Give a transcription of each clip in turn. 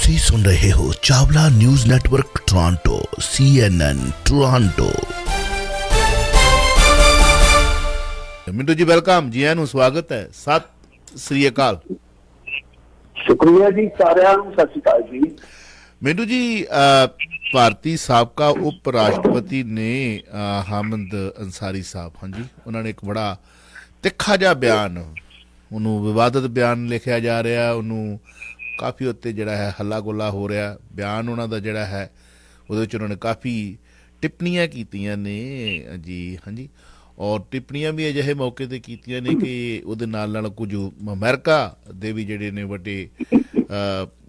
ਤੁਸੀਂ ਸੁਣ ਰਹੇ ਹੋ Chawla news network Toronto CNN Toronto. Mintu ਜੀ ਵੈਲਕਮ ਜੀ, ਆਇਆਂ ਨੂੰ ਸਵਾਗਤ ਹੈ। ਸਤਿ ਸ੍ਰੀ ਅਕਾਲ। शुक्रिया जी, सारिਆਂ ਨੂੰ सत श्री अकाल जी। मिंटू जी, ਭਾਰਤੀ ਸਾਬਕਾ ਉਪ ਰਾਸ਼ਟਰਪਤੀ ਨੇ ਹਾਮਿਦ ਅੰਸਾਰੀ ਸਾਹਿਬ, ਹਾਂਜੀ, ਉਹਨਾਂ ਨੇ ਇੱਕ ਬੜਾ ਤਿੱਖਾ ਜਿਹਾ ਬਿਆਨ, ਉਹਨੂੰ ਵਿਵਾਦਤ ਬਿਆਨ ਲਿਖਿਆ ਜਾ ਰਿਹਾ, ਉਹਨੂੰ ਕਾਫੀ ਉੱਤੇ ਜਿਹੜਾ ਹੈ ਹੱਲਾ ਗੁੱਲਾ ਹੋ ਰਿਹਾ। ਬਿਆਨ ਉਹਨਾਂ ਦਾ ਜਿਹੜਾ ਹੈ ਉਹਦੇ ਵਿੱਚ ਉਹਨਾਂ ਨੇ ਕਾਫੀ ਟਿੱਪਣੀਆਂ ਕੀਤੀਆਂ ਨੇ ਜੀ, ਹਾਂਜੀ, ਔਰ ਟਿੱਪਣੀਆਂ ਵੀ ਅਜਿਹੇ ਮੌਕੇ 'ਤੇ ਕੀਤੀਆਂ ਨੇ ਕਿ ਉਹਦੇ ਨਾਲ ਕੁਝ ਅਮਰੀਕਾ ਦੇ ਵੀ ਜਿਹੜੇ ਨੇ ਵੱਡੇ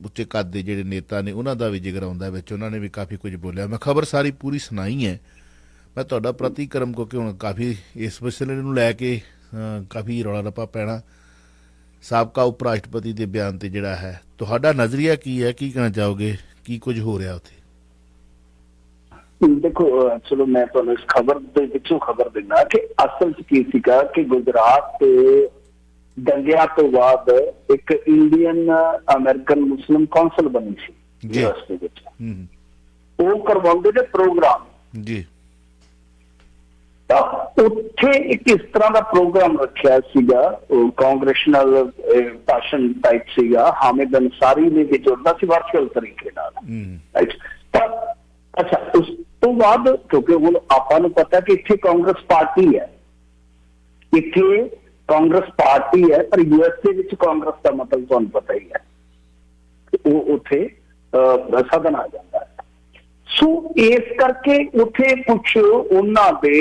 ਉੱਚੇ ਕੱਦ ਦੇ ਜਿਹੜੇ ਨੇਤਾ ਨੇ ਉਹਨਾਂ ਦਾ ਵੀ ਜ਼ਿਕਰ ਆਉਂਦਾ ਵਿੱਚ। ਉਹਨਾਂ ਨੇ ਵੀ ਕਾਫੀ ਕੁਝ ਬੋਲਿਆ। ਮੈਂ ਖਬਰ ਸਾਰੀ ਪੂਰੀ ਸੁਣਾਈ ਹੈ। ਮੈਂ ਤੁਹਾਡਾ ਪ੍ਰਤੀਕਰਮ, ਕਿਉਂਕਿ ਹੁਣ ਕਾਫੀ ਇਸ ਮਸਲੇ ਨੂੰ ਲੈ ਕੇ ਕਾਫੀ ਰੌਲਾ ਰੱਪਾ ਪੈਣਾ ਸਾਬਕਾ ਉਪ ਰਾਸ਼ਟਰਪਤੀ ਦੇ ਬਿਆਨ 'ਤੇ ਜਿਹੜਾ ਹੈ, ਤੁਹਾਡਾ ਨਜ਼ਰੀਆ ਕੀ ਹੈ? ਕੀ ਕਹਿਣਾ ਚਾਹੋਗੇ? ਕੀ ਕੁਝ ਹੋ ਰਿਹਾ ਉੱਥੇ? देखो, चलो मैं ਤੁਹਾਨੂੰ ਇਸ ਖਬਰ ਦੇ ਵਿੱਚੋਂ ਖਬਰ ਦਿੰਦਾ ਕਿ ਅਸਲ 'ਚ ਕੀ ਸੀਗਾ ਕਿ ਗੁਜਰਾਤ ਤੇ ਦੰਗਿਆਂ ਤੋਂ ਬਾਅਦ ਇੱਕ ਇੰਡੀਅਨ ਅਮਰੀਕਨ ਮੁਸਲਿਮ ਕੌਂਸਲ ਬਣੀ ਸੀ ਯੂਐਸ ਦੇ ਵਿੱਚ। ਉਹ ਕਰਵਾਉਂਦੇ ਨੇ ਪ੍ਰੋਗਰਾਮ ਜੀ। ਤਾਂ ਉੱਥੇ ਇੱਕ ਇਸ ਤਰ੍ਹਾਂ ਦਾ ਪ੍ਰੋਗਰਾਮ ਰੱਖਿਆ ਸੀਗਾ, ਉਹ ਕਾਂਗਰੈਸ਼ਨਲ ਭਾਸ਼ਣ ਟਾਈਪ ਸੀਗਾ। ਹਾਮਿਦ ਅੰਸਾਰੀ ਨੇ ਵੀ ਜੁੜਨਾ ਸੀ ਵਰਚੁਅਲ ਤਰੀਕੇ ਨਾਲ। ਤਾਂ ਅੱਛਾ, ਉਸ ਤੋਂ ਬਾਅਦ ਕਿਉਂਕਿ ਹੁਣ ਆਪਾਂ ਨੂੰ ਪਤਾ ਕਿ ਇੱਥੇ ਕਾਂਗਰਸ ਪਾਰਟੀ ਹੈ, ਇੱਥੇ ਕਾਂਗਰਸ ਪਾਰਟੀ ਹੈ, ਪਰ ਯੂਐਸ ਦੇ ਵਿੱਚ ਕਾਂਗਰਸ ਦਾ ਮਤਲਬ ਤੁਹਾਨੂੰ ਪਤਾ ਹੀ ਹੈ, ਉਹ ਉੱਥੇ ਸਦਨ ਆ ਜਾਂਦਾ ਹੈ। ਸੋ ਇਸ ਕਰਕੇ ਉੱਥੇ ਕੁਛ ਉਹਨਾਂ ਦੇ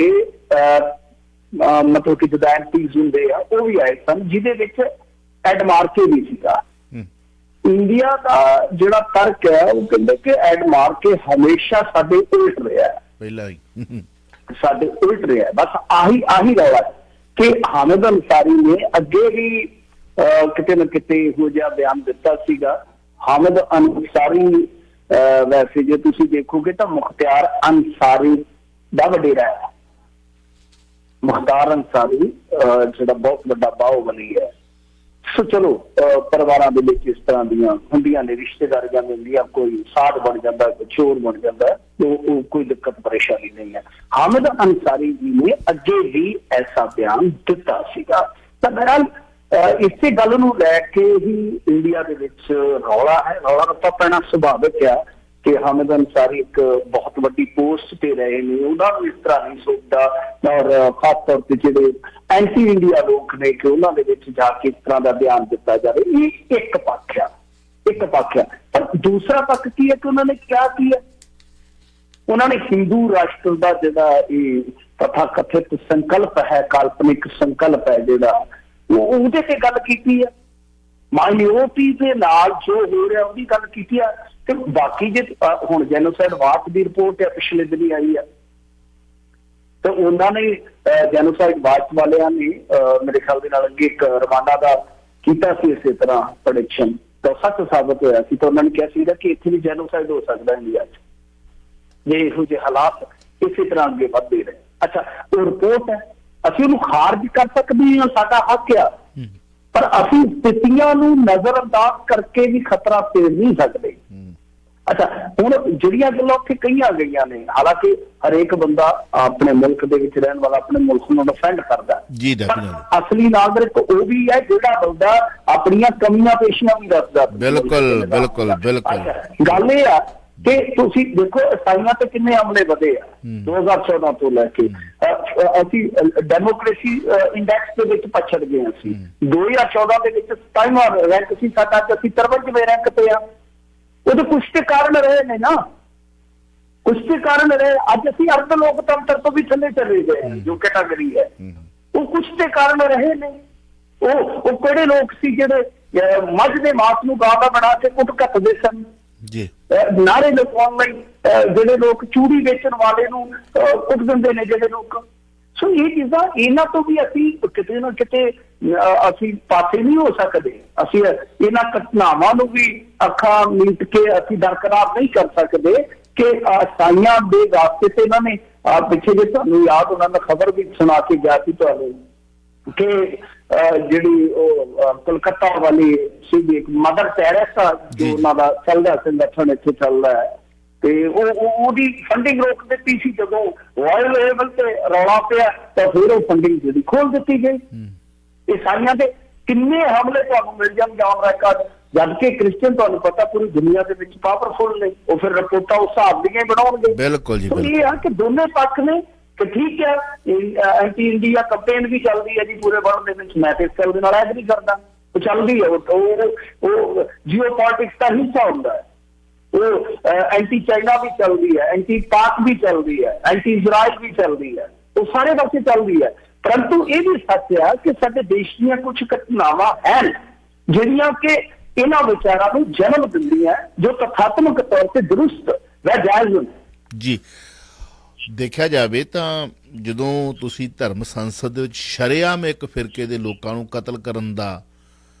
ਮਤਲਬ ਕਿ ਜਦੋਂ ਐਮਪੀਜ਼ ਹੁੰਦੇ ਆ ਉਹ ਵੀ ਆਏ ਸਨ, ਜਿਹਦੇ ਵਿੱਚ ਐਡ ਮਾਰਕੇ ਵੀ ਸੀਗਾ। ਇੰਡੀਆ ਦਾ ਜਿਹੜਾ ਤਰਕ ਹੈ ਉਹ ਕਹਿੰਦੇ ਕਿ ਐਡ ਮਾਰਕੇ ਹਮੇਸ਼ਾ ਸਾਡੇ ਉਲਟ ਰਿਹਾ, ਪਹਿਲਾਂ ਹੀ ਸਾਡੇ ਉਲਟ ਰਿਹਾ। ਬਸ ਆਹੀ ਰੌਲਾ ਕਿ ਹਾਮਿਦ ਅੰਸਾਰੀ ਨੇ ਅੱਗੇ ਵੀ ਕਿਤੇ ਨਾ ਕਿਤੇ ਇਹੋ ਜਿਹਾ ਬਿਆਨ ਦਿੱਤਾ ਸੀਗਾ। ਹਾਮਿਦ ਅੰਸਾਰੀ ਵੈਸੇ ਜੇ ਤੁਸੀਂ ਦੇਖੋਗੇ ਤਾਂ ਮੁਖਤਿਆਰ ਅੰਸਾਰੀ ਦਾ ਵਡੇਰਾ ਹੈ। ਮੁਖਤਾਰ ਅੰਸਾਰੀ ਜਿਹੜਾ ਬਹੁਤ ਵੱਡਾ ਬਾਹੂਬਲੀ ਹੈ। ਸੋ ਚਲੋ, ਪਰਿਵਾਰਾਂ ਦੇ ਵਿੱਚ ਇਸ ਤਰ੍ਹਾਂ ਦੀਆਂ ਹੁੰਦੀਆਂ ਨੇ, ਰਿਸ਼ਤੇਦਾਰੀਆਂ ਮਿਲਦੀਆਂ, ਕੋਈ ਸਾਧ ਬਣ ਜਾਂਦਾ, ਕੋਈ ਚੋਰ ਬਣ ਜਾਂਦਾ, ਉਹ ਕੋਈ ਦਿੱਕਤ ਪਰੇਸ਼ਾਨੀ ਨਹੀਂ ਹੈ। ਹਾਮਿਦ ਅੰਸਾਰੀ ਜੀ ਨੇ ਅੱਗੇ ਵੀ ਐਸਾ ਬਿਆਨ ਦਿੱਤਾ ਸੀਗਾ। ਤਾਂ ਬਹਰਹਾਲ ਇਸੇ ਗੱਲ ਨੂੰ ਲੈ ਕੇ ਹੀ ਇੰਡੀਆ ਦੇ ਵਿੱਚ ਰੌਲਾ ਹੈ, ਰੌਲਾ ਰੱਪਾ ਪੈਣਾ ਸੁਭਾਵਿਕ ਆ ਕਿ ਹਾਮਿਦ ਅੰਸਾਰੀ ਇੱਕ ਬਹੁਤ ਵੱਡੀ ਪੋਸਟ ਤੇ ਰਹੇ ਨੇ, ਉਹਨਾਂ ਨੂੰ ਇਸ ਤਰ੍ਹਾਂ ਨਹੀਂ ਸੋਚਦਾ, ਔਰ ਖਾਸ ਤੌਰ ਤੇ ਜਿਹੜੇ ਐਂਟੀ ਇੰਡੀਆ ਲੋਕ ਨੇ ਕਿ ਉਹਨਾਂ ਦੇ ਵਿੱਚ ਜਾ ਕੇ ਇਸ ਤਰ੍ਹਾਂ ਦਾ ਬਿਆਨ ਦਿੱਤਾ ਜਾਵੇ। ਇਹ ਇੱਕ ਪੱਖ ਆ। ਪਰ ਦੂਸਰਾ ਪੱਖ ਕੀ ਹੈ ਕਿ ਉਹਨਾਂ ਨੇ ਕਿਹਾ ਕੀ ਹੈ? ਉਹਨਾਂ ਨੇ ਹਿੰਦੂ ਰਾਸ਼ਟਰ ਦਾ ਜਿਹੜਾ ਇਹ ਤਥਾ ਕਥਿਤ ਸੰਕਲਪ ਹੈ, ਕਾਲਪਨਿਕ ਸੰਕਲਪ ਹੈ ਜਿਹੜਾ, ਉਹਦੇ ਤੇ ਗੱਲ ਕੀਤੀ ਹੈ। ਮਾਈਨੋਰਿਟੀ ਦੇ ਨਾਲ ਜੋ ਹੋ ਰਿਹਾ ਉਹਦੀ ਗੱਲ ਕੀਤੀ ਹੈ। ਤੇ ਬਾਕੀ ਜੇ ਹੁਣ ਜੈਨੋਸਾਈਡ ਵਾਚ ਦੀ ਰਿਪੋਰਟ ਹੈ, ਪਿਛਲੇ ਦਿਨੀ ਆਈ ਹੈ, ਤੇ ਉਹਨਾਂ ਨੇ ਜੈਨੋਸਾਈਡ ਵਾਚ ਵਾਲਿਆਂ ਨੇ ਮੇਰੇ ਖਿਆਲ ਦੇ ਨਾਲ ਅੱਗੇ ਇੱਕ ਰਵਾਨਾ ਦਾ ਕੀਤਾ ਸੀ ਇਸੇ ਤਰ੍ਹਾਂ ਪ੍ਰੈਡਿਕਸ਼ਨ, ਤਾਂ ਸੱਚ ਸਾਬਤ ਹੋਇਆ ਸੀ। ਤਾਂ ਉਹਨਾਂ ਨੇ ਕਿਹਾ ਸੀਗਾ ਕਿ ਇੱਥੇ ਵੀ ਜੈਨੋਸਾਈਡ ਹੋ ਸਕਦਾ ਇੰਡੀਆ 'ਚ ਜੇ ਇਹੋ ਜਿਹੇ ਹਾਲਾਤ ਇਸੇ ਤਰ੍ਹਾਂ ਅੱਗੇ ਵੱਧਦੇ ਰਹੇ। ਅੱਛਾ, ਉਹ ਰਿਪੋਰਟ ਹੈ, ਅਸੀਂ ਉਹਨੂੰ ਖਾਰਜ ਕਰ ਸਕਦੇ ਹਾਂ, ਸਾਡਾ ਹੱਕ ਆ, ਪਰ ਅਸੀਂ ਸਥਿਤੀਆਂ ਨੂੰ ਨਜ਼ਰ ਅੰਦਾਜ਼ ਕਰਕੇ ਵੀ ਖਤਰਾ ਸੇਰ ਨਹੀਂ ਸਕਦੇ। ਅੱਛਾ, ਹੁਣ ਜਿਹੜੀਆਂ ਗੱਲਾਂ ਉੱਥੇ ਕਹੀਆਂ ਗਈਆਂ ਨੇ, ਹਾਲਾਂਕਿ ਹਰੇਕ ਬੰਦਾ ਆਪਣੇ ਮੁਲਕ ਦੇ ਵਿੱਚ ਰਹਿਣ ਵਾਲਾ ਆਪਣੇ ਮੁਲਕ ਨੂੰ ਡਿਫੈਂਡ ਕਰਦਾ, ਅਸਲੀ ਨਾਗਰਿਕ ਉਹ ਵੀ ਹੈ ਜਿਹੜਾ ਬੰਦਾ ਆਪਣੀਆਂ ਕਮੀਆਂ ਪੇਸ਼ੀਆਂ ਵੀ ਦੱਸਦਾ। ਬਿਲਕੁਲ। ਗੱਲ ਇਹ ਆ ਕਿ ਤੁਸੀਂ ਦੇਖੋ ਈਸਾਈਆਂ ਤੇ ਕਿੰਨੇ ਹਮਲੇ ਵਧੇ ਆ 2014 ਤੋਂ ਲੈ ਕੇ। ਅਸੀਂ ਡੈਮੋਕ੍ਰੇਸੀ ਇੰਡੈਕਸ ਦੇ ਵਿੱਚ ਪਛੜ ਗਏ। ਅਸੀਂ 2014 ਦੇ ਵਿੱਚ 27ਵਾਂ ਰੈਂਕ ਸੀ ਸਾਡਾ, ਅਸੀਂ 53ਵੇਂ ਰੈਂਕ ਤੇ ਆ। ਉਹਦੇ ਕੁਛ ਤੇ ਕਾਰਨ ਰਹੇ ਨੇ ਨਾ, ਕੁਛ ਤੇ ਕਾਰਨ ਰਹੇ। ਅੱਜ ਅਸੀਂ ਅਰਧ ਲੋਕਤੰਤਰ ਤੋਂ ਵੀ ਥੱਲੇ ਚਲੇ ਗਏ ਹਾਂ, ਜੋ ਕੈਟਾਗਰੀ ਹੈ, ਉਹ ਕੁਛ ਤੇ ਕਾਰਨ ਰਹੇ ਨੇ। ਉਹ ਕਿਹੜੇ ਲੋਕ ਸੀ ਜਿਹੜੇ ਮੱਝ ਦੇ ਮਾਸ ਨੂੰ ਗਾਂ ਦਾ ਬਣਾ ਕੇ ਕੁੱਟ ਕੱਟਦੇ ਸਨ ਜੀ, ਨਾਰੇ ਲਗਵਾਉਣ ਲਈ ਜਿਹੜੇ ਲੋਕ ਚੂੜੀ ਵੇਚਣ ਵਾਲੇ ਨੂੰ ਕੁੱਟ ਦਿੰਦੇ ਨੇ ਜਿਹੜੇ ਲੋਕ। ਸੋ ਇਹ ਚੀਜ਼ਾਂ, ਇਹਨਾਂ ਤੋਂ ਵੀ ਅਸੀਂ ਕਿਤੇ ਨਾ ਕਿਤੇ ਅਸੀਂ ਪਾਸੇ ਨਹੀਂ ਹੋ ਸਕਦੇ। ਅਸੀਂ ਇਹਨਾਂ ਘਟਨਾਵਾਂ ਨੂੰ ਵੀ ਅੱਖਾਂ ਮੀਟ ਕੇ ਅਸੀਂ ਬਰਕਰਾਰ ਨਹੀਂ ਕਰ ਸਕਦੇ ਕਿ ਈਸਾਈਆਂ ਦੇ ਵਾਸਤੇ ਤੇ ਇਹਨਾਂ ਨੇ ਪਿੱਛੇ ਜੇ ਤੁਹਾਨੂੰ ਯਾਦ ਉਹਨਾਂ ਨੇ ਖਬਰ ਵੀ ਸੁਣਾ ਕੇ ਗਿਆ ਸੀ ਤੁਹਾਨੂੰ ਕਿ ਜਿਹੜੀ ਉਹ ਕੋਲਕਾਤਾ ਵਾਲੀ ਸੀ ਇੱਕ ਮਦਰ ਟੈਰੇਸਾ ਜੋ ਉਹਨਾਂ ਦਾ ਚੱਲਦਾ ਸੰਗਠਨ ਇੱਥੇ ਚੱਲਦਾ ਹੈ, ਤੇ ਉਹਦੀ ਫੰਡਿੰਗ ਰੋਕ ਦਿੱਤੀ ਸੀ। ਜਦੋਂ ਰਾਇਲ ਲੈਵਲ ਤੇ ਰੌਲਾ ਪਿਆ ਤਾਂ ਫਿਰ ਉਹ ਫੰਡਿੰਗ ਜਿਹੜੀ ਖੋਲ ਦਿੱਤੀ ਗਈ। ਈਸਾਈਆਂ ਦੇ ਕਿੰਨੇ ਹਮਲੇ ਤੁਹਾਨੂੰ ਮਿਲ ਜਾਣਗੇ ਅਮਰੀਕਾ, ਜਦਕਿ ਕ੍ਰਿਸਚੀਅਨ ਤੁਹਾਨੂੰ ਪਤਾ ਪੂਰੀ ਦੁਨੀਆ ਦੇ ਵਿੱਚ ਪਾਵਰਫੁਲ ਨੇ, ਉਹ ਫਿਰ ਰਿਪੋਰਟਾਂ ਉਸ ਹਿਸਾਬ ਦੀਆਂ ਹੀ ਬਣਾਉਣਗੇ। ਬਿਲਕੁਲ ਜੀ, ਇਹ ਆ ਕਿ ਦੋਨੇ ਪੱਖ ਨੇ ਕਿ ਠੀਕ ਹੈ ਐਂਟੀ ਇੰਡੀਆ ਕੰਪੇਨ ਵੀ ਚੱਲਦੀ ਹੈ ਜੀ ਪੂਰੇ ਵਰਲਡ ਦੇ ਵਿੱਚ, ਮੈਂ ਤੇ ਇਸ ਗੱਲ ਦੇ ਨਾਲ ਐਗਰੀ ਕਰਦਾ, ਉਹ ਚੱਲਦੀ ਹੈ, ਉਹ ਜੀਓ ਪੋਲਿਟਿਕਸ ਦਾ ਹਿੱਸਾ ਹੁੰਦਾ ਹੈ। ਉਹ ਐਂਟੀ ਚਾਈਨਾ ਵੀ ਚੱਲਦੀ ਹੈ, ਐਂਟੀ ਪਾਕ ਵੀ ਚੱਲਦੀ ਹੈ, ਐਂਟੀ ਇਜ਼ਰਾਈਲ ਵੀ ਚੱਲਦੀ ਹੈ, ਉਹ ਸਾਰੇ ਪਾਸੇ ਚੱਲਦੀ ਹੈ। ਪਰੰਤੂ ਇਹ ਵੀ ਸੱਚ ਹੈ ਕਿ ਸਾਡੇ ਦੇਸ਼ ਦੀਆਂ ਕੁਝ ਘਟਨਾਵਾਂ ਹਨ ਜਿਹੜੀਆਂ ਕਿ ਇਹਨਾਂ ਵਿਚਾਰਾਂ ਨੂੰ ਜਨਮ ਦਿੰਦੀਆਂ, ਜੋ ਤਥਾਤਮਕ ਤੌਰ ਤੇ ਦਰੁਸਤ ਵ ਜਾਇਜ਼ ਜੀ। ਦੇਖਿਆ ਜਾਵੇ ਤਾਂ ਜਦੋਂ ਤੁਸੀਂ ਧਰਮ ਸੰਸਦ ਦੇ ਵਿੱਚ ਸ਼ਰੇਆਮ ਇੱਕ ਫਿਰਕੇ ਦੇ ਲੋਕਾਂ ਨੂੰ ਕਤਲ ਕਰਨ ਦਾ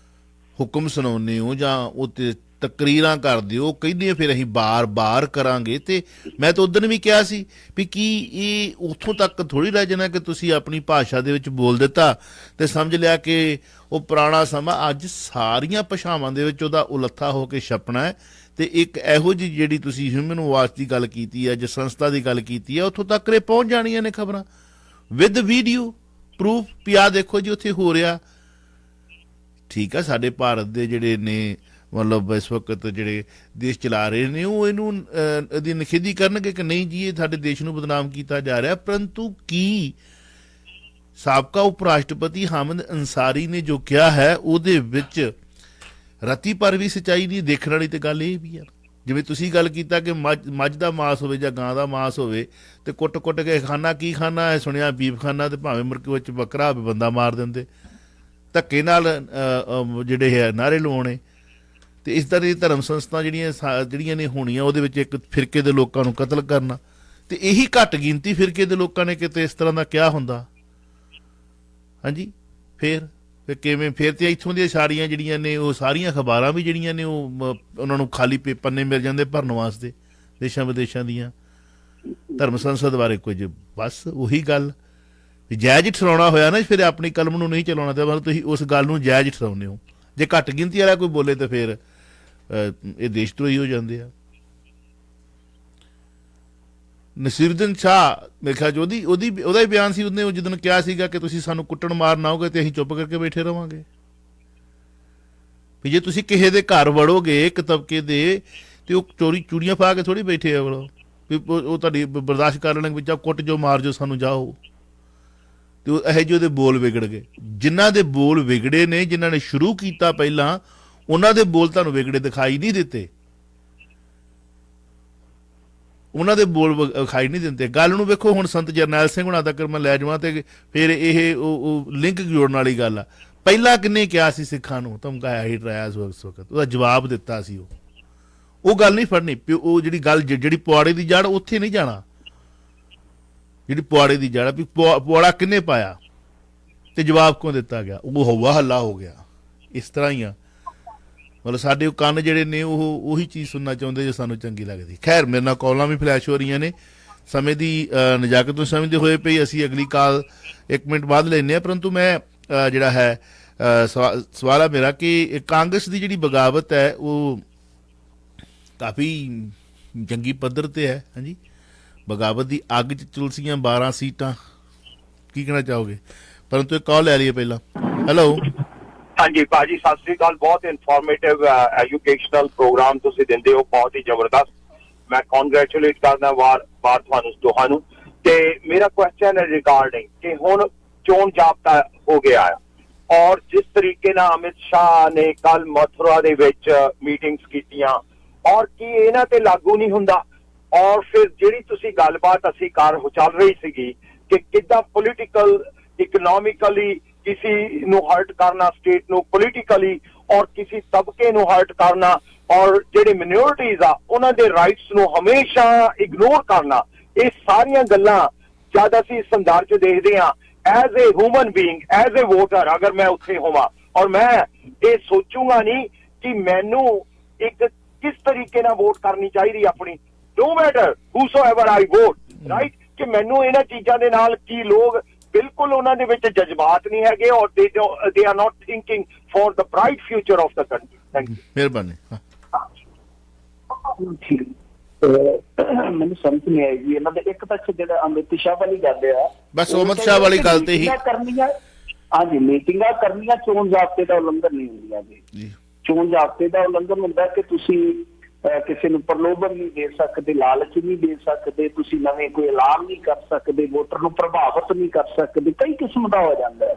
ਹੁਕਮ ਸੁਣਾਉਂਦੇ ਹੋ ਜਾਂ ਉਹ ਤੇ ਤਕਰੀਰਾਂ ਕਰਦੇ ਹੋ, ਕਹਿੰਦੇ ਫਿਰ ਅਸੀਂ ਬਾਰ-ਬਾਰ ਕਰਾਂਗੇ, ਤੇ ਮੈਂ ਤਾਂ ਉਦੋਂ ਵੀ ਕਿਹਾ ਸੀ ਵੀ ਕੀ ਇਹ ਉੱਥੋਂ ਤੱਕ ਥੋੜ੍ਹੀ ਰਹਿ ਜਾਣਾ ਕਿ ਤੁਸੀਂ ਆਪਣੀ ਭਾਸ਼ਾ ਦੇ ਵਿੱਚ ਬੋਲ ਦਿੱਤਾ ਤੇ ਸਮਝ ਲਿਆ ਕਿ ਉਹ ਪੁਰਾਣਾ ਸਮਾਂ ਅੱਜ ਸਾਰੀਆਂ ਭਾਸ਼ਾਵਾਂ ਦੇ ਵਿੱਚ ਉਹਦਾ ਉਲੱਥਾ ਹੋ ਕੇ ਛਪਣਾ ਹੈ। ਤੇ ਇੱਕ ਇਹੋ ਜਿਹੀ ਜਿਹੜੀ ਤੁਸੀਂ ਹਿਊਮਨ ਵਾਚ ਦੀ ਗੱਲ ਕੀਤੀ ਹੈ, ਜੋ ਸੰਸਥਾ ਦੀ ਗੱਲ ਕੀਤੀ ਹੈ, ਉੱਥੋਂ ਤੱਕ ਇਹ ਪਹੁੰਚ ਜਾਣੀਆਂ ਨੇ ਖਬਰਾਂ ਵਿਦ ਵੀਡੀਓ ਪ੍ਰੂਫ ਵੀ ਆਹ ਦੇਖੋ ਜੀ ਉੱਥੇ ਹੋ ਰਿਹਾ। ਠੀਕ ਆ, ਸਾਡੇ ਭਾਰਤ ਦੇ ਜਿਹੜੇ ਨੇ ਮਤਲਬ ਇਸ ਵਕਤ ਜਿਹੜੇ ਦੇਸ਼ ਚਲਾ ਰਹੇ ਨੇ ਉਹ ਇਹਦੀ ਨਿਖੇਧੀ ਕਰਨਗੇ ਕਿ ਨਹੀਂ ਜੀ ਇਹ ਸਾਡੇ ਦੇਸ਼ ਨੂੰ ਬਦਨਾਮ ਕੀਤਾ ਜਾ ਰਿਹਾ। ਪਰੰਤੂ ਕੀ ਸਾਬਕਾ ਉਪ ਰਾਸ਼ਟਰਪਤੀ ਹਾਮਿਦ ਅੰਸਾਰੀ ਨੇ ਜੋ ਕਿਹਾ ਹੈ ਉਹਦੇ ਵਿੱਚ ਰਤੀ ਪਰ ਵੀ ਸੱਚਾਈ ਨਹੀਂ। ਦੇਖਣ ਵਾਲੀ ਤੇ ਗੱਲ ਇਹ ਵੀ ਆ, ਜਿਵੇਂ ਤੁਸੀਂ ਗੱਲ ਕੀਤਾ ਕਿ ਮੱਝ ਦਾ ਮਾਸ ਹੋਵੇ ਜਾਂ ਗਾਂ ਦਾ ਮਾਸ ਹੋਵੇ ਤੇ ਕੁੱਟ ਕੇ ਖਾਣਾ ਕੀ ਖਾਣਾ ਹੈ, ਸੁਣਿਆ ਬੀਫ ਖਾਣਾ, ਤੇ ਭਾਵੇਂ ਮੁਰਕੇ ਵਿੱਚ ਬੱਕਰਾ ਹੋਵੇ ਬੰਦਾ ਮਾਰ ਦਿੰਦੇ ਧੱਕੇ ਨਾਲ ਜਿਹੜੇ ਹੈ ਨਾਅਰੇ ਲਵਾਉਣੇ। ਤੇ ਇਸ ਤਰ੍ਹਾਂ ਦੀ ਧਰਮ ਸੰਸਥਾ ਜਿਹੜੀਆਂ ਨੇ ਹੋਣੀਆਂ ਉਹਦੇ ਵਿੱਚ ਇੱਕ ਫਿਰਕੇ ਦੇ ਲੋਕਾਂ ਨੂੰ ਕਤਲ ਕਰਨਾ, ਤੇ ਇਹੀ ਘੱਟ ਗਿਣਤੀ ਫਿਰਕੇ ਦੇ ਲੋਕਾਂ ਨੇ ਕਿਤੇ ਇਸ ਤਰ੍ਹਾਂ ਦਾ ਕਿਹਾ ਹੁੰਦਾ। ਹਾਂਜੀ, ਫਿਰ ਕਿਵੇਂ? ਫਿਰ ਤੇ ਇੱਥੋਂ ਦੀਆਂ ਸਾਰੀਆਂ ਜਿਹੜੀਆਂ ਨੇ ਉਹ ਸਾਰੀਆਂ ਅਖਬਾਰਾਂ ਵੀ ਜਿਹੜੀਆਂ ਨੇ ਉਹ ਉਹਨਾਂ ਨੂੰ ਖਾਲੀ ਪੰਨੇ ਮਿਲ ਜਾਂਦੇ ਭਰਨ ਵਾਸਤੇ ਦੇਸ਼ਾਂ ਵਿਦੇਸ਼ਾਂ ਦੀਆਂ। ਧਰਮ ਸੰਸਦ ਬਾਰੇ ਕੁਝ ਬਸ ਉਹੀ ਗੱਲ ਵੀ ਜਾਇਜ਼ ਠਹਿਰਾਉਣਾ ਹੋਇਆ ਨਾ, ਫਿਰ ਆਪਣੀ ਕਲਮ ਨੂੰ ਨਹੀਂ ਚਲਾਉਣਾ, ਤੇ ਮਤਲਬ ਤੁਸੀਂ ਉਸ ਗੱਲ ਨੂੰ ਜਾਇਜ਼ ਠਹਿਰਾਉਂਦੇ ਹੋ। ਜੇ ਘੱਟ ਗਿਣਤੀ ਵਾਲਾ ਕੋਈ ਬੋਲੇ ਤਾਂ ਫਿਰ ਇਹ ਦੇਸ਼ ਧਰੋਹੀ ਹੋ ਜਾਂਦੇ ਆ। ਨਸੀਰੁੱਦੀਨ ਸ਼ਾਹ ਮੇਰੇ ਖਿਆਲ 'ਚ ਉਹਦਾ ਹੀ ਬਿਆਨ ਸੀ, ਉਹਨੇ ਜਦੋਂ ਕਿਹਾ ਸੀਗਾ ਕਿ ਤੁਸੀਂ ਸਾਨੂੰ ਕੁੱਟਣ ਮਾਰਨ ਆਓਗੇ ਤੇ ਅਸੀਂ ਚੁੱਪ ਕਰਕੇ ਬੈਠੇ ਰਵਾਂਗੇ। ਵੀ ਜੇ ਤੁਸੀਂ ਕਿਸੇ ਦੇ ਘਰ ਵੜੋਗੇ ਇੱਕ ਤਬਕੇ ਦੇ ਤੇ ਉਹ ਚੂੜੀਆਂ ਪਾ ਕੇ ਥੋੜੀ ਬੈਠੇ ਆ ਵੜੋ, ਵੀ ਉਹ ਤੁਹਾਡੀ ਬਰਦਾਸ਼ਤ ਕਰ ਲੈਣਗੇ, ਜਾਂ ਕੁੱਟ ਜੋ ਮਾਰ ਜੋ ਸਾਨੂੰ ਜਾਓ। ਤੇ ਇਹੋ ਜਿਹੇ ਉਹਦੇ ਬੋਲ ਵਿਗੜ ਗਏ। ਜਿਨ੍ਹਾਂ ਦੇ ਬੋਲ ਵਿਗੜੇ ਨੇ, ਜਿਨ੍ਹਾਂ ਨੇ ਸ਼ੁਰੂ ਕੀਤਾ ਪਹਿਲਾਂ, ਉਹਨਾਂ ਦੇ ਬੋਲ ਤੁਹਾਨੂੰ ਵਿਗੜੇ ਦਿਖਾਈ ਨਹੀਂ ਦਿੱਤੇ, ਉਹਨਾਂ ਦੇ ਬੋਲ ਵਿਖਾਈ ਨਹੀਂ ਦਿੰਦੇ। ਗੱਲ ਨੂੰ ਵੇਖੋ, ਹੁਣ ਸੰਤ ਜਰਨੈਲ ਸਿੰਘ ਹੁਣਾਂ ਤੱਕ ਮੈਂ ਲੈ ਜਾਵਾਂ ਤੇ ਫਿਰ ਇਹ ਉਹ ਲਿੰਕ ਜੋੜਨ ਵਾਲੀ ਗੱਲ ਆ। ਪਹਿਲਾਂ ਕਿੰਨੇ ਕਿਹਾ ਸੀ ਸਿੱਖਾਂ ਨੂੰ ਧਮਕਾਇਆ ਹੀ ਡਰਾਇਆ ਸੀ, ਉਸ ਵਕਤ ਉਹਦਾ ਜਵਾਬ ਦਿੱਤਾ ਸੀ। ਉਹ ਗੱਲ ਨਹੀਂ ਫੜਨੀ। ਉਹ ਜਿਹੜੀ ਗੱਲ ਜਿਹੜੀ ਪੁਆੜੇ ਦੀ ਜੜ ਉੱਥੇ ਨਹੀਂ ਜਾਣਾ, ਜਿਹੜੀ ਪੁਆੜੇ ਦੀ ਜੜ ਵੀ ਪੁਆੜਾ ਕਿੰਨੇ ਪਾਇਆ ਤੇ ਜਵਾਬ ਕਿਉਂ ਦਿੱਤਾ ਗਿਆ, ਉਹ ਹਵਾ ਹੱਲਾ ਹੋ ਗਿਆ। ਇਸ ਤਰ੍ਹਾਂ ਹੀ ਆ, ਮਤਲਬ ਸਾਡੇ ਕੰਨ ਜਿਹੜੇ ਨੇ ਉਹ ਉਹੀ ਚੀਜ਼ ਸੁਣਨਾ ਚਾਹੁੰਦੇ ਜੋ ਸਾਨੂੰ ਚੰਗੀ ਲੱਗਦੀ। ਖੈਰ, ਮੇਰੇ ਨਾਲ ਕਾਲਾਂ ਵੀ ਫਲੈਸ਼ ਹੋ ਰਹੀਆਂ ਨੇ, ਸਮੇਂ ਦੀ ਨਜ਼ਾਕਤ ਨੂੰ ਸਮਝਦੇ ਹੋਏ ਪਈ ਅਸੀਂ ਅਗਲੀ ਕਾਲ 1 ਮਿੰਟ ਬਾਅਦ ਲੈਂਦੇ ਹਾਂ। ਪਰੰਤੂ ਮੈਂ ਜਿਹੜਾ ਹੈ ਸਵਾਲ ਆ ਮੇਰਾ ਕਿ ਕਾਂਗਰਸ ਦੀ ਜਿਹੜੀ ਬਗਾਵਤ ਹੈ ਉਹ ਕਾਫੀ ਜੰਗੀ ਪੱਧਰ ਤੇ ਹੈ। ਹਾਂਜੀ, ਬਗਾਵਤ ਦੀ ਅੱਗ 'ਚ ਚੁਲਸੀਆਂ 12 ਸੀਟਾਂ, ਕੀ ਕਹਿਣਾ ਚਾਹੋਗੇ? ਪਰੰਤੂ ਇੱਕ ਕਾਲ ਲੈ ਲਈਏ ਪਹਿਲਾਂ। ਹੈਲੋ। ਹਾਂਜੀ ਭਾਜੀ, ਸਤਿ ਸ੍ਰੀ ਅਕਾਲ। ਬਹੁਤ ਇਨਫੋਰਮੇਟਿਵ ਐਜੂਕੇਸ਼ਨਲ ਪ੍ਰੋਗਰਾਮ ਤੁਸੀਂ ਦਿੰਦੇ ਹੋ, ਬਹੁਤ ਹੀ ਜ਼ਬਰਦਸਤ। ਮੈਂ ਕੰਗ੍ਰੈਚੁਲੇਟ ਕਰਦਾ ਵਾਰ ਤੁਹਾਨੂੰ ਦੋਹਾਂ ਨੂੰ। ਤੇ ਮੇਰਾ ਕੁਐਸਚਨ ਹੈ ਰਿਗਾਰਡਿੰਗ ਕਿ ਹੁਣ ਚੋਣ ਜਾਬਤਾ ਹੋ ਗਿਆ ਹੈ, ਔਰ ਜਿਸ ਤਰੀਕੇ ਨਾਲ ਅਮਿਤ ਸ਼ਾਹ ਨੇ ਕੱਲ ਮਥੁਰਾ ਦੇ ਵਿੱਚ ਮੀਟਿੰਗਸ ਕੀਤੀਆਂ, ਔਰ ਕੀ ਇਹਨਾਂ ਤੇ ਲਾਗੂ ਨਹੀਂ ਹੁੰਦਾ? ਔਰ ਫਿਰ ਜਿਹੜੀ ਤੁਸੀਂ ਗੱਲਬਾਤ ਅਸੀਂ ਚੱਲ ਰਹੀ ਸੀਗੀ ਕਿ ਕਿੱਦਾਂ ਪੋਲੀਟੀਕਲ ਇਕਨੋਮਿਕਲੀ किसी ਨੂੰ ਹਰਟ ਕਰਨਾ ਸਟੇਟ ਨੂੰ ਪੋਲੀਟੀਕਲੀ, ਔਰ ਕਿਸੇ ਤਬਕੇ ਨੂੰ ਹਰਟ ਕਰਨਾ, ਔਰ ਜਿਹੜੇ ਮਿਨੋਰਿਟੀਜ਼ ਆ ਉਹਨਾਂ ਦੇ ਰਾਈਟਸ ਨੂੰ ਹਮੇਸ਼ਾ ਇਗਨੋਰ ਕਰਨਾ, ਇਹ ਸਾਰੀਆਂ ਗੱਲਾਂ ਜਦ ਅਸੀਂ ਸੰਦਰਭ 'ਚ ਦੇਖਦੇ ਹਾਂ as a human being, as a voter, ਅਗਰ ਮੈਂ ਉੱਥੇ ਹੋਵਾਂ ਔਰ ਮੈਂ ਇਹ ਸੋਚੂਗਾ ਨਹੀਂ ਕਿ ਮੈਨੂੰ ਇੱਕ ਕਿਸ ਤਰੀਕੇ ਨਾਲ ਵੋਟ ਕਰਨੀ ਚਾਹੀਦੀ ਆਪਣੀ, no matter whosoever I vote, right? ਕਿ ਮੈਨੂੰ ਇਹਨਾਂ ਚੀਜ਼ਾਂ ਦੇ ਨਾਲ ਕੀ ਲੋਕ ਬਿਲਕੁਲ ਉਹਨਾਂ ਦੇ ਵਿੱਚ ਜਜ਼ਬਾਤ ਨਹੀਂ ਹੈਗੇ ਔਰ they are not thinking for the bright future of the country. Thank you. ਮਿਹਰਬਾਨੀ। ਠੀਕ ਮੈਨੂੰ ਸਮਝ ਨਹੀਂ ਆਈ ਜੀ ਇਹਨਾਂ ਦੇ ਇੱਕ ਤਾਂ ਜਿਹੜਾ ਅਮਿਤ ਸ਼ਾਹ ਵਾਲੀ ਗੱਲ ਆ ਬਸ ਅਮਿਤ ਸ਼ਾਹ ਵਾਲੀ ਗੱਲ ਤੇ ਹੀ ਕਰਨੀਆਂ। ਹਾਂਜੀ, ਮੀਟਿੰਗਾਂ ਕਰਨੀਆਂ ਚੋਣ ਜ਼ਾਬਤੇ ਦਾ ਉਲੰਘਣ ਨਹੀਂ ਹੁੰਦੀਆਂ ਜੀ। ਚੋਣ ਜ਼ਾਬਤੇ ਦਾ ਉਲੰਘਣ ਹੁੰਦਾ ਕਿ ਤੁਸੀਂ ਕਿਸੇ ਨੂੰ ਪ੍ਰਲੋਭਨ ਨਹੀਂ ਦੇ ਸਕਦੇ, ਲਾਲਚ ਨਹੀਂ ਦੇ ਸਕਦੇ, ਤੁਸੀਂ ਨਵੇਂ ਕੋਈ ਐਲਾਨ ਨਹੀਂ ਕਰ ਸਕਦੇ, ਵੋਟਰ ਨੂੰ ਪ੍ਰਭਾਵਿਤ ਨਹੀਂ ਕਰ ਸਕਦੇ। ਕਈ ਕਿਸਮ ਦਾ ਹੋ ਜਾਂਦਾ ਹੈ,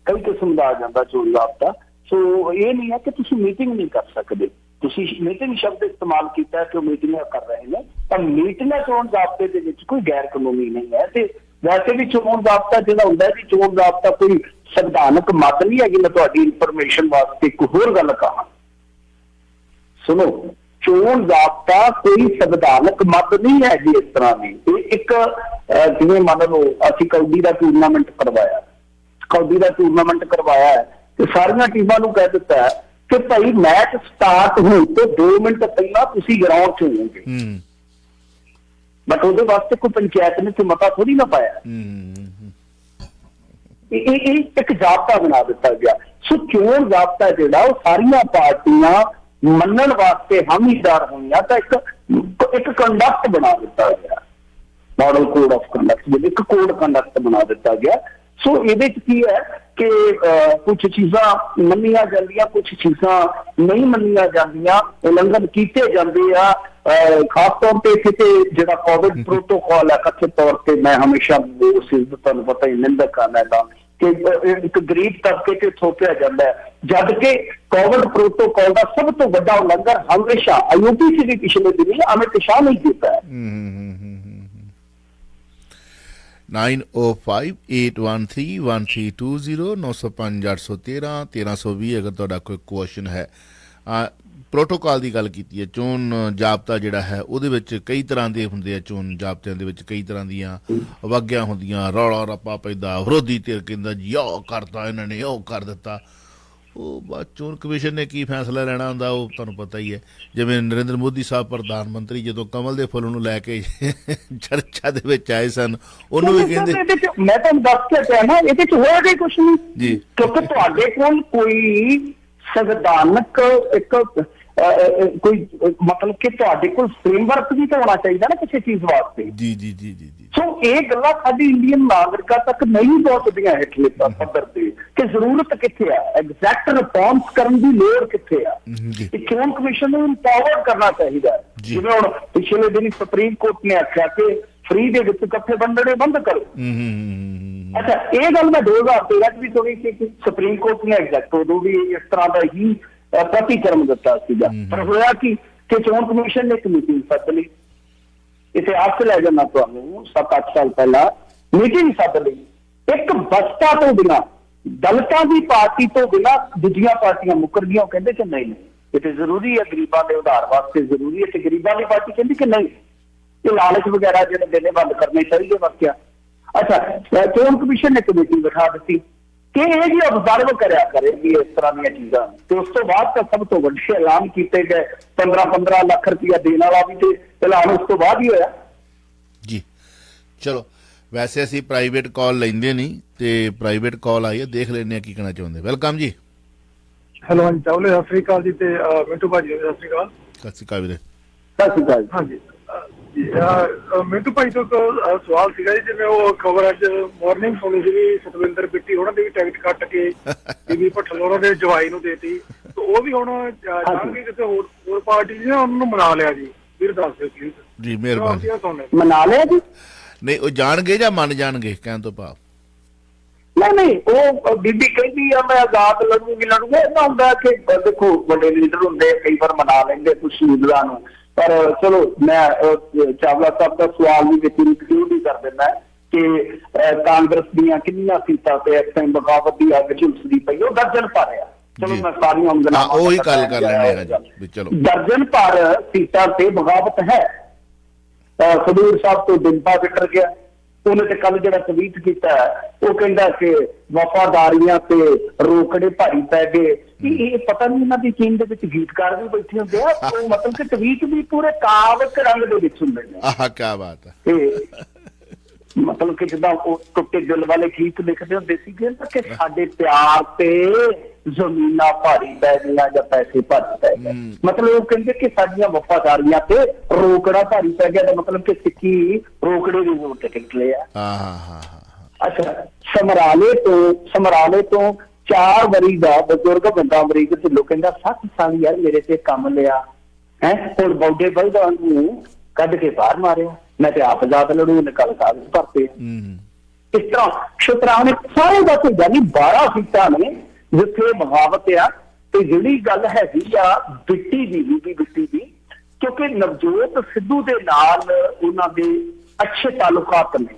ਕਈ ਕਿਸਮ ਦਾ ਆ ਜਾਂਦਾ ਚੋਣ ਜ਼ਾਬਤਾ। ਸੋ ਇਹ ਨਹੀਂ ਹੈ ਕਿ ਤੁਸੀਂ ਮੀਟਿੰਗ ਨਹੀਂ ਕਰ ਸਕਦੇ। ਤੁਸੀਂ ਮੀਟਿੰਗ ਸ਼ਬਦ ਇਸਤੇਮਾਲ ਕੀਤਾ ਕਿ ਉਹ ਮੀਟਿੰਗਾਂ ਕਰ ਰਹੇ ਨੇ, ਪਰ ਮੀਟਿੰਗਾਂ ਚੋਣ ਜ਼ਾਬਤੇ ਦੇ ਵਿੱਚ ਕੋਈ ਗੈਰ ਕਾਨੂੰਨੀ ਨਹੀਂ ਹੈ। ਤੇ ਵੈਸੇ ਵੀ ਚੋਣ ਜ਼ਾਬਤਾ ਜਿਹੜਾ ਹੁੰਦਾ ਹੈ ਜੀ, ਚੋਣ ਜ਼ਾਬਤਾ ਕੋਈ ਸੰਵਿਧਾਨਕ ਮੱਦ ਨਹੀਂ ਹੈਗੀ। ਮੈਂ ਤੁਹਾਡੀ ਇਨਫੋਰਮੇਸ਼ਨ ਵਾਸਤੇ ਇੱਕ ਹੋਰ ਗੱਲ ਕਹਾਂ, ਸੁਣੋ, ਚੋਣ ਜ਼ਾਬਤਾ ਕੋਈ ਸੰਵਿਧਾਨਕ ਮੱਦ ਨਹੀਂ ਹੈ ਜੀ। ਇਸ ਤਰ੍ਹਾਂ ਦੀ ਇਹ ਇੱਕ ਜਿਵੇਂ ਮੰਨ ਲਓ ਅਸੀਂ ਕਬੱਡੀ ਦਾ ਟੂਰਨਾਮੈਂਟ ਕਰਵਾਇਆ ਹੈ ਤੇ ਸਾਰੀਆਂ ਟੀਮਾਂ ਨੂੰ ਕਹਿ ਦਿੱਤਾ ਹੈ ਕਿ ਭਾਈ ਮੈਚ ਸਟਾਰਟ ਹੋਣ ਤੋਂ 2 ਮਿੰਟ ਪਹਿਲਾਂ ਤੁਸੀਂ ਗਰਾਊਂਡ 'ਚ ਹੋਵੋਗੇ, ਬਟ ਉਹਦੇ ਵਾਸਤੇ ਕੋਈ ਪੰਚਾਇਤ ਨੇ ਤੇ ਮਤਾ ਥੋੜੀ ਨਾ ਪਾਇਆ। ਇਹ ਇੱਕ ਜ਼ਾਬਤਾ ਬਣਾ ਦਿੱਤਾ ਗਿਆ। ਸੋ ਚੋਣ ਜ਼ਾਬਤਾ ਜਿਹੜਾ ਉਹ ਸਾਰੀਆਂ ਪਾਰਟੀਆਂ ਮੰਨਣ ਵਾਸਤੇ ਹਾਮੀਦਾਰ ਹੋਈਆਂ ਤਾਂ ਇੱਕ ਕੰਡਕਟ ਬਣਾ ਦਿੱਤਾ ਗਿਆ, ਮਾਡਲ ਕੋਡ ਆਫ ਕੰਡਕਟ, ਇੱਕ ਕੋਡ ਕੰਡਕਟ ਬਣਾ ਦਿੱਤਾ ਗਿਆ। ਸੋ ਇਹਦੇ ਚ ਕੀ ਹੈ ਕਿ ਕੁਝ ਚੀਜ਼ਾਂ ਮੰਨੀਆਂ ਜਾਂਦੀਆਂ, ਕੁਝ ਚੀਜ਼ਾਂ ਨਹੀਂ ਮੰਨੀਆਂ ਜਾਂਦੀਆਂ, ਉਲੰਘਣ ਕੀਤੇ ਜਾਂਦੇ ਆ। ਖਾਸ ਤੌਰ ਤੇ ਕਿਤੇ ਜਿਹੜਾ ਕੋਵਿਡ ਪ੍ਰੋਟੋਕਾਲ ਹੈ, ਕਥਿਤ ਤੌਰ ਤੇ ਮੈਂ ਹਮੇਸ਼ਾ ਉਸ ਚੀਜ਼ ਦਾ ਤੁਹਾਨੂੰ ਪਤਾ ਹੀ ਨਿੰਦਕ ਕਰਨਾ ਤਾਂ ਕਿ ਇੱਕ ਗਰੀਬ ਤਬਕੇ ਤੇ ਥੋਪਿਆ ਜਾਂਦਾ ਹੈ, ਜਦ ਕਿ ਕੋਵਿਡ ਪ੍ਰੋਟੋਕਾਲ ਦਾ ਸਭ ਤੋਂ ਵੱਡਾ ਉਲੰਘਣ ਹਮੇਸ਼ਾ ਆਯੂਪੀ ਸੀ ਪਿਛਲੇ ਦਿਨੀ ਅਮਿਤ ਸ਼ਾਹ ਨੇ ਕੀਤਾ ਹੈ। 9058131320 905-813-1320 ਅਗਰ ਤੁਹਾਡਾ ਕੋਈ ਕੁਐਸਚਨ ਹੈ। ਪ੍ਰੋਟੋਕਾਲ ਦੀ ਗੱਲ ਕੀਤੀ ਹੈ, ਚੋਣ ਜ਼ਾਬਤਾ ਜਿਹੜਾ ਹੈ ਉਹਦੇ ਵਿੱਚ ਕਈ ਤਰ੍ਹਾਂ ਦੇ ਹੁੰਦੇ ਆ। ਚੋਣ ਜ਼ਾਬਤਿਆਂ ਦੇ ਵਿੱਚ ਕਈ ਤਰ੍ਹਾਂ ਦੀਆਂ ਵਾਗਿਆ ਹੁੰਦੀਆਂ, ਰੌਲਾ ਰੱਪਾ ਪੈਂਦਾ, ਵਿਰੋਧੀ ਧਿਰ ਕਹਿੰਦਾ ਜੀ ਉਹ ਕਰਤਾ ਇਹਨਾਂ ਨੇ, ਉਹ ਕਰ ਦਿੱਤਾ। ਉਹ ਬਾਅਦ ਚੋਣ ਕਮਿਸ਼ਨ ਨੇ ਕੀ ਫੈਸਲਾ ਲੈਣਾ ਹੁੰਦਾ ਉਹ ਤੁਹਾਨੂੰ ਪਤਾ ਹੀ ਹੈ। ਜਿਵੇਂ ਨਰਿੰਦਰ ਮੋਦੀ ਸਾਹਿਬ ਪ੍ਰਧਾਨ ਮੰਤਰੀ ਜਦੋਂ ਕਮਲ ਦੇ ਫੁੱਲ ਨੂੰ ਲੈ ਕੇ ਚਰਚਾ ਦੇ ਵਿੱਚ ਆਏ ਸਨ, ਉਹਨੂੰ ਵੀ ਕਹਿੰਦੇ ਮੈਂ ਤੁਹਾਨੂੰ ਦੱਸ ਕੇ ਕਿਹਾ ਨਾ, ਇਹਦੇ ਚ ਹੋਇਆ ਕੋਈ ਕੁਛ ਨਹੀਂ ਜੀ, ਕਿਉਂਕਿ ਤੁਹਾਡੇ ਕੋਲ ਕੋਈ ਸੰਵਿਧਾਨਕ ਇੱਕ ਕੋਈ ਮਤਲਬ ਕਿ ਤੁਹਾਡੇ ਕੋਲ ਫਰੇਮਵਰਕ ਵੀ ਤਾਂ ਹੋਣਾ ਚਾਹੀਦਾ ਨਾ ਕਿਸੇ ਚੀਜ਼ ਵਾਸਤੇ। ਜੀ ਜੀ ਜੀ ਜੀ ਜੀ। ਸੋ ਇਹ ਗੱਲਾਂ ਸਾਡੀ ਇੰਡੀਅਨ ਨਾਗਰਿਕਾਂ ਤੱਕ ਨਹੀਂ ਪਹੁੰਚਦੀਆਂ ਹੇਠਲੇ ਪੱਧਰ ਤੇ ਕਿ ਜ਼ਰੂਰਤ ਕਿੱਥੇ ਆ, ਐਗਜ਼ੈਕਟ ਰਿਫਾਰਮਸ ਕਰਨ ਦੀ ਲੋੜ ਕਿੱਥੇ ਆ। ਚੋਣ ਕਮਿਸ਼ਨ ਨੂੰ ਇੰਪਾਵਰ ਕਰਨਾ ਚਾਹੀਦਾ। ਜਿਵੇਂ ਹੁਣ ਪਿਛਲੇ ਦਿਨ ਸੁਪਰੀਮ ਕੋਰਟ ਨੇ ਆਖਿਆ ਕਿ ਫ੍ਰੀ ਦੇ ਵਿੱਚ ਇਕੱਠੇ ਵੰਡਣੇ ਬੰਦ ਕਰੋ। ਅੱਛਾ, ਇਹ ਗੱਲ ਮੈਂ 2013 ਚ ਵੀ ਸੁਣੀ ਸੀ ਕਿ ਸੁਪਰੀਮ ਕੋਰਟ ਨੇ ਐਗਜ਼ੈਕਟ ਉਦੋਂ ਵੀ ਇਸ ਤਰ੍ਹਾਂ ਦਾ ਹੀ ਪ੍ਰਤੀਕਰਮ ਦਿੱਤਾ ਸੀਗਾ, ਪਰ ਹੋਇਆ ਕਿ ਚੋਣ ਕਮਿਸ਼ਨ ਨੇ ਇੱਕ ਮੀਟਿੰਗ ਸੱਦ ਲਈ। ਇਤਿਹਾਸ ਚ ਲੈ ਜਾਣਾ ਤੁਹਾਨੂੰ, 7-8 ਸਾਲ ਪਹਿਲਾਂ ਮੀਟਿੰਗ ਸੱਦ ਲਈ, ਇੱਕ ਬਸਪਾ ਤੋਂ ਬਿਨਾਂ, ਦਲਿਤਾਂ ਦੀ ਪਾਰਟੀ ਤੋਂ ਬਿਨਾਂ ਦੂਜੀਆਂ ਪਾਰਟੀਆਂ ਮੁੱਕਰ ਗਈਆਂ। ਉਹ ਕਹਿੰਦੇ ਕਿ ਨਹੀਂ ਇਹ ਤੇ ਜ਼ਰੂਰੀ ਹੈ, ਗਰੀਬਾਂ ਦੇ ਉਧਾਰ ਵਾਸਤੇ ਜ਼ਰੂਰੀ ਹੈ। ਤੇ ਗਰੀਬਾਂ ਦੀ ਪਾਰਟੀ ਕਹਿੰਦੀ ਕਿ ਨਹੀਂ, ਇਹ ਲਾਲਚ ਵਗੈਰਾ ਜਿਹੜੇ ਦੇਣੇ ਬੰਦ ਕਰਨੇ ਚਾਹੀਦੇ ਵਾਕਿਆ। ਅੱਛਾ, ਚੋਣ ਕਮਿਸ਼ਨ ਨੇ ਕਮੇਟੀ ਬਿਠਾ ਦਿੱਤੀ ਕਿ ਇਹ ਜੀ ਅਬਜ਼ਰਵ ਕਰਿਆ ਕਰੇਗੀ ਇਸ ਤਰ੍ਹਾਂ ਦੀਆਂ ਚੀਜ਼ਾਂ। ਤੇ ਉਸ ਤੋਂ ਬਾਅਦ ਤਾਂ ਸਭ ਤੋਂ ਵੱਡੇ ਐਲਾਨ ਕੀਤੇ ਗਏ, 15-15 ਲੱਖ ਰੁਪਇਆ ਦੇਣ ਵਾਲਾ ਵੀ ਤੇ ਐਲਾਨ ਉਸ ਤੋਂ ਬਾਅਦ ਹੀ ਹੋਇਆ ਜੀ। ਚਲੋ, ਵੈਸੇ ਅਸੀਂ ਪ੍ਰਾਈਵੇਟ ਕਾਲ ਲੈਂਦੇ ਨਹੀਂ ਤੇ ਪ੍ਰਾਈਵੇਟ ਕਾਲ ਆਈ ਹੈ, ਦੇਖ ਲੈਂਦੇ ਹਾਂ ਕੀ ਕਹਿਣਾ ਚਾਹੁੰਦੇ। ਵੈਲਕਮ ਜੀ। ਹੈਲੋ, ਹਾਂਜੀ ਚਾਵਲੇ, ਸਤਿ ਸ੍ਰੀ ਅਕਾਲ ਜੀ। ਤੇ ਮਿੰਟੂ ਭਾਜੀ ਸਤਿ ਸ੍ਰੀ ਅਕਾਲ। ਸਤਿ ਸ਼੍ਰੀ ਅਕਾਲ ਵੀਰੇ। ਸਤਿ ਸ਼੍ਰੀ ਅਕਾਲ। ਹਾਂਜੀ ਮਿੰਟੂ ਭਾਈ ਤੋਂ ਇੱਕ ਸਵਾਲ ਸੀਗਾ ਜੀ, ਜਿਵੇਂ ਉਹ ਖਬਰ ਅੱਜ ਮਾਰਨਿੰਗ ਸੁਣੀ ਸੀ ਸਤਵਿੰਦਰ ਬਿੱਟੀ ਉਹਨਾਂ ਦੀ ਵੀ ਟਿਕਟ ਕੱਟ ਕੇ ਬੀਬੀ ਭੱਠਲ ਉਹਨਾਂ ਦੇ ਜਵਾਈ ਨੂੰ ਦੇਤੀ, ਤੇ ਉਹ ਵੀ ਹੁਣ ਜਾਣਗੇ ਕਿਤੇ ਹੋਰ ਪਾਰਟੀ ਨੇ ਉਹਨਾਂ ਨੂੰ ਮਨਾ ਲਿਆ ਜੀ। ਫਿਰ ਦੱਸ ਦਿਓ ਪਲੀਜ਼ ਜੀ। ਮਿਹਰਬਾਨੀ। ਮਨਾ ਲਿਆ ਜੀ? ਨਹੀਂ, ਉਹ ਜਾਣਗੇ ਜਾਂ ਮੰਨ ਜਾਣਗੇ ਕਹਿਣ ਤੋਂ ਭਾਵ? ਨਹੀਂ, ਉਹ ਬੀਬੀ ਕਹਿੰਦੀ ਆ ਮੈਂ ਆਜ਼ਾਦ ਲੜੂਗੀ। ਇਹਦਾ ਹੁੰਦਾ ਕਿ ਦੇਖੋ ਵੱਡੇ ਲੀਡਰ ਹੁੰਦੇ, ਕਈ ਵਾਰ ਮਨਾ ਲੈਂਦੇ ਕੁਝ ਲੀਡਰਾਂ ਨੂੰ, ਪਰ ਚਲੋ ਮੈਂ ਚਾਵਲਾ ਸਾਹਿਬ ਦਾ ਸਵਾਲ ਵੀ ਵਿੱਚ ਇਨਕਲੂਡ ਹੀ ਕਰ ਦਿੰਦਾ ਕਿ ਕਾਂਗਰਸ ਦੀਆਂ ਕਿੰਨੀਆਂ ਸੀਟਾਂ ਤੇ ਇਸ ਟਾਈਮ ਬਗਾਵਤ ਦੀ ਅੱਗ ਝੁਲਸਦੀ ਪਈ, ਉਹ ਦਰਜਨ ਭਰ ਆ। ਚਲੋ ਮੈਂ ਸਾਰੀਆਂ ਉਂਗਲਾਂ ਉਹੀ ਗੱਲ ਕਰ ਲੈਣੇ ਆ ਜੀ। ਚਲੋ, ਦਰਜਨ ਭਰ ਸੀਟਾਂ ਤੇ ਬਗਾਵਤ ਹੈ। ਖਡੂਰ ਸਾਹਿਬ ਤੋਂ ਦਿੰਪਾ ਵਿਟਰ ਗਿਆ, ਉਹਨੇ ਤੇ ਕੱਲ ਜਿਹੜਾ ਟਵੀਟ ਕੀਤਾ ਉਹ ਕਹਿੰਦਾ ਕਿ ਵਫਾਦਾਰੀਆਂ ਤੇ ਰੋਕੜੇ ਭਾਰੀ ਪੈ ਗਏ। ਇਹ ਪਤਾ ਨਹੀਂ ਇਹਨਾਂ ਦੀ ਟੀਮ ਦੇ ਵਿੱਚ ਗੀਤਕਾਰ ਵੀ ਬੈਠੇ ਹੁੰਦੇ ਆ, ਉਹ ਮਤਲਬ ਕਿ ਟਵੀਟ ਵੀ ਪੂਰੇ ਕਾਵਿਕ ਰੰਗ ਦੇ ਵਿੱਚ ਹੁੰਦੇ ਨੇ। ਆਹ ਕੀ ਬਾਤ ਹੈ। ਮਤਲਬ ਕਿ ਜਿੱਦਾਂ ਉਹ ਟੁੱਟੇ ਦਿਲ ਵਾਲੇ ਗੀਤ ਲਿਖਦੇ ਹੁੰਦੇ ਸੀਗੇ ਨਾ ਕਿ ਸਾਡੇ ਪਿਆਰ ਤੇ ਜ਼ਮੀਨਾਂ ਭਾਰੀ ਪੈ ਗਈਆਂ ਜਾਂ ਪੈਸੇ ਭਾਰੀ ਪੈ ਗਏ, ਮਤਲਬ ਉਹ ਕਹਿੰਦੇ ਕਿ ਸਾਡੀਆਂ ਵਫਾਦਾਰੀਆਂ ਤੇ ਰੋਕੜਾ ਭਾਰੀ ਪੈ ਗਿਆ, ਦਾ ਮਤਲਬ ਕਿ ਸਿੱਖੀ ਰੋਕੜੇ ਦੀ ਜ਼ੋਰ ਤੇ ਟਿਕ ਲਿਆ। ਅੱਛਾ, ਸਮਰਾਲੇ ਤੋਂ 4 ਵਰੀ ਦਾ ਬਜ਼ੁਰਗ ਬੰਦਾ ਅਮਰੀਕ ਤੇ ਲੋਕ ਕਹਿੰਦਾ 60 ਸਾਲ ਯਾਰ ਮੇਰੇ ਤੇ ਕੰਮ ਲਿਆ ਹੈ, ਹੁਣ ਬੌਡੇ ਬਲਦਾਂ ਨੂੰ ਕੱਢ ਕੇ ਬਾਹਰ ਮਾਰਿਆ, ਮੈਂ ਤੇ ਆਪ ਜਾਤ ਲੜੂ ਨਿਕਲ ਕਾਗਜ਼ ਭਰਤੇ। ਇਸ ਤਰ੍ਹਾਂ ਸ਼ਤਰਾਹ ਨੇ ਸਾਰੇ ਪਾਸੇ ਜਾਨੀ 12 ਸੀਟਾਂ ਨੇ ਜਿੱਥੇ ਬਗਾਵਤ ਆ। ਤੇ ਜਿਹੜੀ ਗੱਲ ਹੈਗੀ ਆ ਬਿੱਟੀ ਦੀ ਕਿਉਂਕਿ ਨਵਜੋਤ ਸਿੱਧੂ ਦੇ ਨਾਲ ਉਹਨਾਂ ਦੇ ਅੱਛੇ ਤਾਲੁਕਾਤ ਨੇ,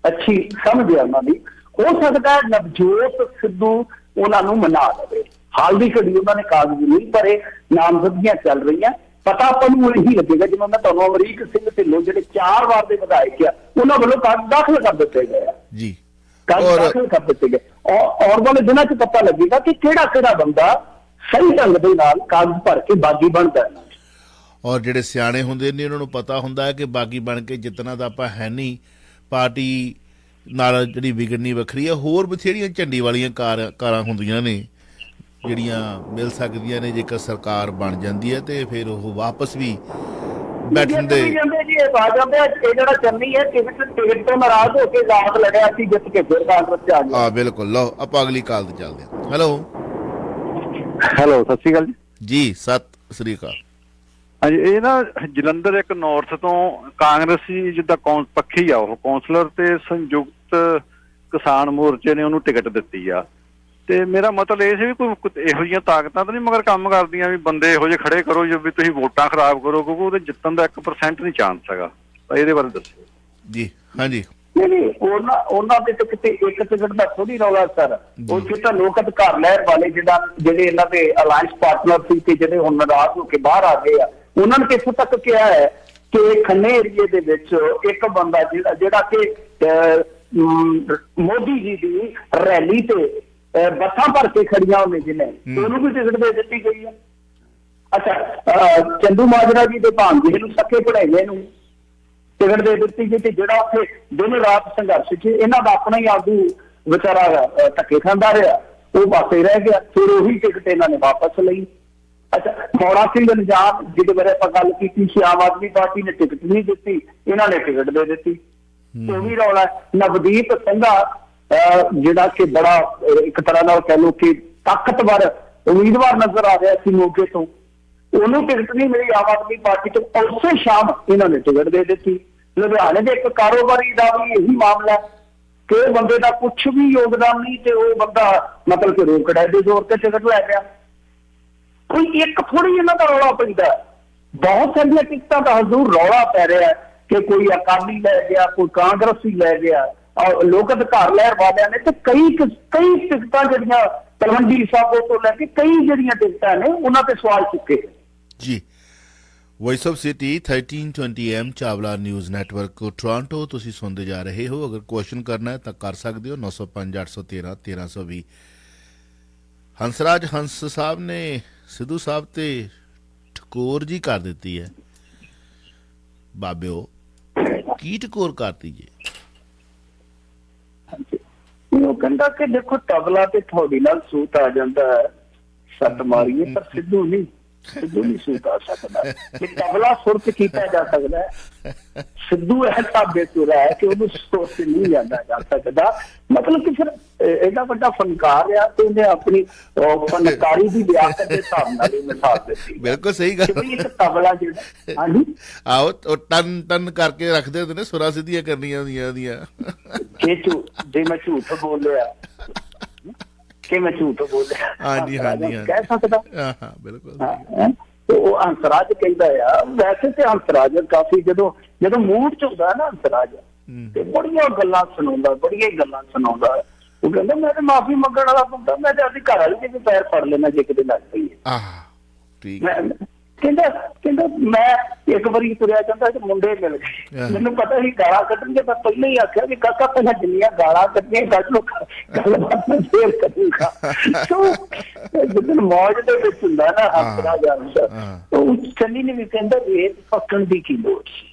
ਅੱਛੀ ਸਮਝ ਆ ਉਹਨਾਂ ਦੀ। ਹੋ ਸਕਦਾ ਹੈ ਨਵਜੋਤ ਸਿੱਧੂ ਉਹਨਾਂ ਨੂੰ ਮਨਾ ਲਵੇ। ਹਾਲ ਦੀ ਘੜੀ ਉਹਨਾਂ ਨੇ ਕਾਗਜ਼ ਨਹੀਂ ਭਰੇ, ਨਾਮਜ਼ਦਗੀਆਂ ਚੱਲ ਰਹੀਆਂ। ਪਤਾ ਆਪਾਂ ਨੂੰ ਇਹੀ ਲੱਗੇਗਾ ਜਿਵੇਂ ਮੈਂ ਤੁਹਾਨੂੰ ਅਮਰੀਕ ਸਿੰਘ ਢਿੱਲੋਂ ਜਿਹੜੇ 4 ਵਾਰ ਦੇ ਵਿਧਾਇਕ ਆ ਉਹਨਾਂ ਵੱਲੋਂ ਕਾਗਜ਼ ਦਾਖਲ ਕਰ ਦਿੱਤੇ ਗਏ ਆ ਜੀ, ਕਾਗਜ਼ ਦਾਖਲ ਕਰ ਦਿੱਤੇ ਗਏ। ਔਰ ਵਾਲੇ ਦਿਨਾਂ 'ਚ ਪਤਾ ਲੱਗੇਗਾ ਕਿ ਕਿਹੜਾ ਬੰਦਾ ਸਹੀ ਢੰਗ ਦੇ ਨਾਲ ਕਾਗਜ਼ ਭਰ ਕੇ ਬਾਗੀ ਬਣਦਾ ਹੈ। ਔਰ ਜਿਹੜੇ ਸਿਆਣੇ ਹੁੰਦੇ ਨੇ ਉਹਨਾਂ ਨੂੰ ਪਤਾ ਹੁੰਦਾ ਹੈ ਕਿ ਬਾਗੀ ਬਣ ਕੇ ਜਿੱਤਣਾ ਤਾਂ ਆਪਾਂ ਹੈ ਨਹੀਂ, ਪਾਰਟੀ ਨਾਲ ਜਿਹੜੀ ਵਿਗੜਨੀ ਵੱਖਰੀ ਹੈ। ਹੋਰ ਬਥੇਰੀਆਂ ਝੰਡੀ ਵਾਲੀਆਂ ਕਾਰਾਂ ਹੁੰਦੀਆਂ ਨੇ ਜਿਹੜੀਆਂ ਮਿਲ ਸਕਦੀਆਂ ਨੇ ਜੇਕਰ ਸਰਕਾਰ ਬਣ ਜਾਂਦੀ ਹੈ, ਤੇ ਫਿਰ ਉਹ ਵਾਪਸ ਵੀ ਬੈਠਣ ਦੇ ਜਿਹੜਾ ਚੰਨੀ ਹੈ ਟਿਕਟ ਤੋਂ ਨਾਰਾਜ਼ ਹੋ ਕੇ ਲਾਭ ਲੜਿਆ ਸੀ, ਜਿੱਤ ਕੇ ਫਿਰ ਕਾਂਗਰਸ ਚ ਆ ਗਿਆ। ਹਾਂ ਬਿਲਕੁਲ। ਲਓ ਆਪਾਂ ਅਗਲੀ ਕਾਲ ਤੇ ਚੱਲਦੇ ਹਾਂ। ਹੈਲੋ ਸਤਿ ਸ਼੍ਰੀ ਅਕਾਲ ਜੀ। ਸਤਿ ਸ੍ਰੀ ਅਕਾਲ। ਹਾਂਜੀ, ਇਹ ਨਾ ਜਲੰਧਰ ਇੱਕ ਨਾਰਥ ਤੋਂ ਕਾਂਗਰਸੀ ਜਿੱਦਾਂ ਪੱਖੀ ਆ ਉਹ ਕੌਂਸਲਰ ਤੇ ਸੰਯੁਕਤ ਕਿਸਾਨ ਮੋਰਚੇ ਨੇ ਉਹਨੂੰ ਟਿਕਟ ਦਿੱਤੀ ਆ। ਤੇ ਮੇਰਾ ਮਤਲਬ ਇਹ ਸੀ ਵੀ ਕੋਈ ਇਹੋ ਜਿਹੀਆਂ ਤਾਕਤਾਂ ਤਾਂ ਨਹੀਂ ਮਗਰ ਕੰਮ ਕਰਦੀਆਂ ਵੀ ਬੰਦੇ ਇਹੋ ਜਿਹੇ ਖੜੇ ਕਰੋ ਜੋ ਵੀ ਤੁਸੀਂ ਵੋਟਾਂ ਖਰਾਬ ਕਰੋ, ਕਿਉਂਕਿ ਉਹਦੇ ਜਿੱਤਣ ਦਾ 1% ਨਹੀਂ ਚਾਂਸ ਹੈਗਾ। ਤਾਂ ਇਹਦੇ ਬਾਰੇ ਦੱਸੋ ਜੀ। ਹਾਂਜੀ, ਨਹੀਂ ਉਹਨਾਂ ਦੇ ਕਿਤੇ ਇੱਕ ਟਿਕਟ ਦਾ ਥੋੜੀ ਰੌਲਾ ਸਰ। ਉਹ ਤਾਂ ਲੋਕ ਅਧਿਕਾਰ ਲਹਿਰ ਵਾਲੇ ਜਿਹੜੇ ਇਹਨਾਂ ਦੇ ਅਲਾਇੰਸ ਪਾਰਟਨਰ ਸੀ ਤੇ ਜਿਹੜੇ ਹੁਣ ਨਾਰਾਜ਼ ਹੋ ਕੇ ਬਾਹਰ ਆ ਗਏ ਆ, ਉਹਨਾਂ ਨੇ ਇੱਥੋਂ ਤੱਕ ਕਿਹਾ ਹੈ ਕਿ ਖੰਨੇ ਏਰੀਏ ਦੇ ਵਿੱਚ ਇੱਕ ਬੰਦਾ ਜਿਹੜਾ ਕਿ ਮੋਦੀ ਜੀ ਦੀ ਰੈਲੀ ਤੇ ਬੱਸਾਂ ਭਰ ਕੇ ਖੜੀਆਂ ਹੋਣੇ ਜਿਹਨੇ, ਉਹਨੂੰ ਵੀ ਟਿਕਟ ਦੇ ਦਿੱਤੀ ਗਈ ਹੈ। ਅੱਛਾ, ਚੰਦੂ ਮਾਜਰਾ ਜੀ ਦੇ ਭਾਂਜੇ ਨੂੰ ਸੱਕੇ ਪੜਾਈਏ ਨੂੰ ਟਿਕਟ ਦੇ ਦਿੱਤੀ ਗਈ ਤੇ ਜਿਹੜਾ ਉੱਥੇ ਦਿਨ ਰਾਤ ਸੰਘਰਸ਼ 'ਚ ਇਹਨਾਂ ਦਾ ਆਪਣਾ ਹੀ ਆਗੂ ਵਿਚਾਰਾ ਧੱਕੇ ਖਾਂਦਾ ਰਿਹਾ, ਉਹ ਪਾਸੇ ਰਹਿ ਗਿਆ। ਫਿਰ ਉਹੀ ਟਿਕਟ ਇਹਨਾਂ ਨੇ ਵਾਪਸ ਲਈ। ਅੱਛਾ, ਮੌੜਾ ਸਿੰਘ ਨਿਜਾਮ ਜਿਹਦੇ ਬਾਰੇ ਆਪਾਂ ਗੱਲ ਕੀਤੀ ਸੀ, ਆਮ ਆਦਮੀ ਪਾਰਟੀ ਨੇ ਟਿਕਟ ਨਹੀਂ ਦਿੱਤੀ, ਇਹਨਾਂ ਨੇ ਟਿਕਟ ਦੇ ਦਿੱਤੀ। ਉਹ ਵੀ ਰੌਲਾ। ਨਵਦੀਪ ਸਿੰਘਾ ਜਿਹੜਾ ਕਿ ਬੜਾ ਇੱਕ ਤਰ੍ਹਾਂ ਨਾਲ ਕਹਿ ਲਓ ਕਿ ਤਾਕਤਵਰ ਉਮੀਦਵਾਰ ਨਜ਼ਰ ਆ ਰਿਹਾ ਸੀ ਮੋਗੇ ਤੋਂ, ਉਹਨੂੰ ਟਿਕਟ ਨਹੀਂ ਮਿਲੀ ਆਮ ਆਦਮੀ ਪਾਰਟੀ ਤੋਂ। ਉਸੇ ਸ਼ਾਮ ਇਹਨਾਂ ਨੇ ਟਿਕਟ ਦੇ ਦਿੱਤੀ। ਲੁਧਿਆਣੇ ਦੇ ਇੱਕ ਕਾਰੋਬਾਰੀ ਦਾ ਵੀ ਇਹੀ ਮਾਮਲਾ ਕਿ ਬੰਦੇ ਦਾ ਕੁਛ ਵੀ ਯੋਗਦਾਨ ਨਹੀਂ ਤੇ ਉਹ ਬੰਦਾ ਮਤਲਬ ਕਿ ਰੋਕੜਾ ਦੇ ਜ਼ੋਰ ਤੇ ਟਿਕਟ ਲੈ ਗਿਆ। ਕੋਈ ਇੱਕ ਥੋੜੀ ਇਹਨਾਂ ਦਾ ਰੌਲਾ ਪੈਂਦਾ, ਬਹੁਤ ਸਾਰੀਆਂ ਟਿਕਟਾਂ ਦਾ ਹਜ਼ੂਰ ਰੌਲਾ ਪੈ ਰਿਹਾ ਕਿ ਕੋਈ ਅਕਾਲੀ ਲੈ ਗਿਆ, ਕੋਈ ਕਾਂਗਰਸੀ ਲੈ ਗਿਆ। ਲੋਕ ਅਧਿਕਾਰ ਲਹਿਰ ਵਾਲਿਆਂ ਨੇ ਤੇ ਕਈ ਟਿਕਟਾਂ ਜਿਹੜੀਆਂ ਤਲਵੰਡੀ ਸਾਬੋ ਤੋਂ ਲੈ ਕੇ ਕਈ ਜਿਹੜੀਆਂ ਟਿਕਟਾਂ ਨੇ ਉਹਨਾਂ ਤੇ ਸਵਾਲ ਚੁੱਕੇ ਜੀ। Voice of city 1320 AM Chawla news network Toronto ਤੁਸੀਂ ਸੁਣਦੇ ਜਾ ਰਹੇ ਹੋ। ਅਗਰ ਕੁਐਸਚਨ ਕਰਨਾ ਹੈ ਤਾਂ ਕਰ ਸਕਦੇ ਹੋ 905 813 1320। ਹੰਸਰਾਜ ਹੰਸ ਸਾਹਿਬ ਨੇ ਸਿੱਧੂ ਸਾਹਿਬ ਤੇ ਠਕੋਰ ਜੀ ਕਰ ਦਿੱਤੀ ਹੈ। ਬਾਬਿਓ ਕੀ ਠਕੋਰ ਕਰਤੀ ਜੀ? ਉਹ ਕਹਿੰਦਾ ਕਿ ਦੇਖੋ ਤਬਲਾ ਤੇ ਤੁਹਾਡੀ ਨਾਲ ਸੂਤ ਆ ਜਾਂਦਾ ਹੈ, ਸੱਟ ਮਾਰੀਏ, ਪਰ ਸਿੱਧੂ ਨਹੀਂ ਸੂਤ ਆ ਸਕਦਾ। ਇਹ ਤਬਲਾ ਸੁਰ ਤੇ ਕੀਤਾ ਜਾ ਸਕਦਾ ਹੈ, ਸਿੱਧੂ ਐਸਾ ਬੇਸੁਰਾ ਹੈ ਕਿ ਉਹਨੂੰ ਸੁਰ ਤੇ ਨਹੀਂ ਜਾਂਦਾ ਜਾ ਸਕਦਾ। ਮਤਲਬ ਕਿ ਫਿਰ ਇਹਦਾ ਵੱਡਾ ਫਨਕਾਰ ਆ ਤੇ ਉਹਨੇ ਆਪਣੀ ਫਨਕਾਰੀ ਦੀ ਲਿਆਕਤ ਦੇ ਹਿਸਾਬ ਨਾਲ ਇਹ ਮਿਸਾਲ ਦਿੱਤੀ। ਬਿਲਕੁਲ ਸਹੀ ਗੱਲ। ਇੱਕ ਤਬਲਾ ਜਿਹੜਾ ਹਾਂਜੀ ਆਓ ਉਹ ਟਨ ਕਰਕੇ ਰੱਖਦੇ ਹੁੰਦੇ ਨੇ, ਸੁਰਾਂ ਸਿੱਧੀਆਂ ਕਰਨੀਆਂ ਹੁੰਦੀਆਂ ਉਹਦੀਆਂ। ਜੇ ਮੈਂ ਝੂਠ ਬੋਲਿਆ ਹਾਂਜੀ ਕਹਿ ਸਕਦਾ। ਹਾਂ ਬਿਲਕੁਲ। ਉਹ ਹੰਸਰਾਜ ਕਹਿੰਦਾ ਆ, ਵੈਸੇ ਤੇ ਹੰਸਰਾਜ ਕਾਫੀ ਜਦੋਂ ਮੂਡ ਚ ਹੁੰਦਾ ਨਾ ਹੰਸਰਾਜ ਤੇ ਬੜੀਆਂ ਗੱਲਾਂ ਸੁਣਾਉਂਦਾ। ਉਹ ਕਹਿੰਦਾ ਮੈਂ ਤੇ ਮਾਫੀ ਮੰਗਣ ਵਾਲਾ ਬੰਦਾ, ਮੈਂ ਤੇ ਆਪਣੀ ਘਰ ਵਾਲੀ ਦੇ ਪੈਰ ਫੜ ਲੈਣਾ ਜੇ ਕਿਤੇ ਲੱਗ ਪਈ। ਕਹਿੰਦਾ ਮੈਂ ਇੱਕ ਵਾਰੀ ਤੁਰਿਆ ਜਾਂਦਾ ਤੇ ਮੁੰਡੇ ਮਿਲ ਗਏ, ਮੈਨੂੰ ਪਤਾ ਸੀ ਗਾਲਾਂ ਕੱਢਣਗੇ, ਮੈਂ ਪਹਿਲਾਂ ਹੀ ਆਖਿਆ ਵੀ ਕਾਕਾ ਪਹਿਲਾਂ ਜਿੰਨੀਆਂ ਗਾਲਾਂ ਕੱਢੀਆਂ ਕੱਢ ਲੋ, ਗੱਲਬਾਤ ਮੈਂ ਫੇਰ ਕਰੂੰਗਾ। ਜਦੋਂ ਮੌਜ ਦੇ ਵਿੱਚ ਹੁੰਦਾ ਨਾ ਹੰਸਰਾਜ ਉਹ ਚੰਨੀ ਨੇ ਵੀ ਕਹਿੰਦਾ ਰੇਤ ਪੱਕਣ ਦੀ ਕੀ ਲੋੜ ਸੀ,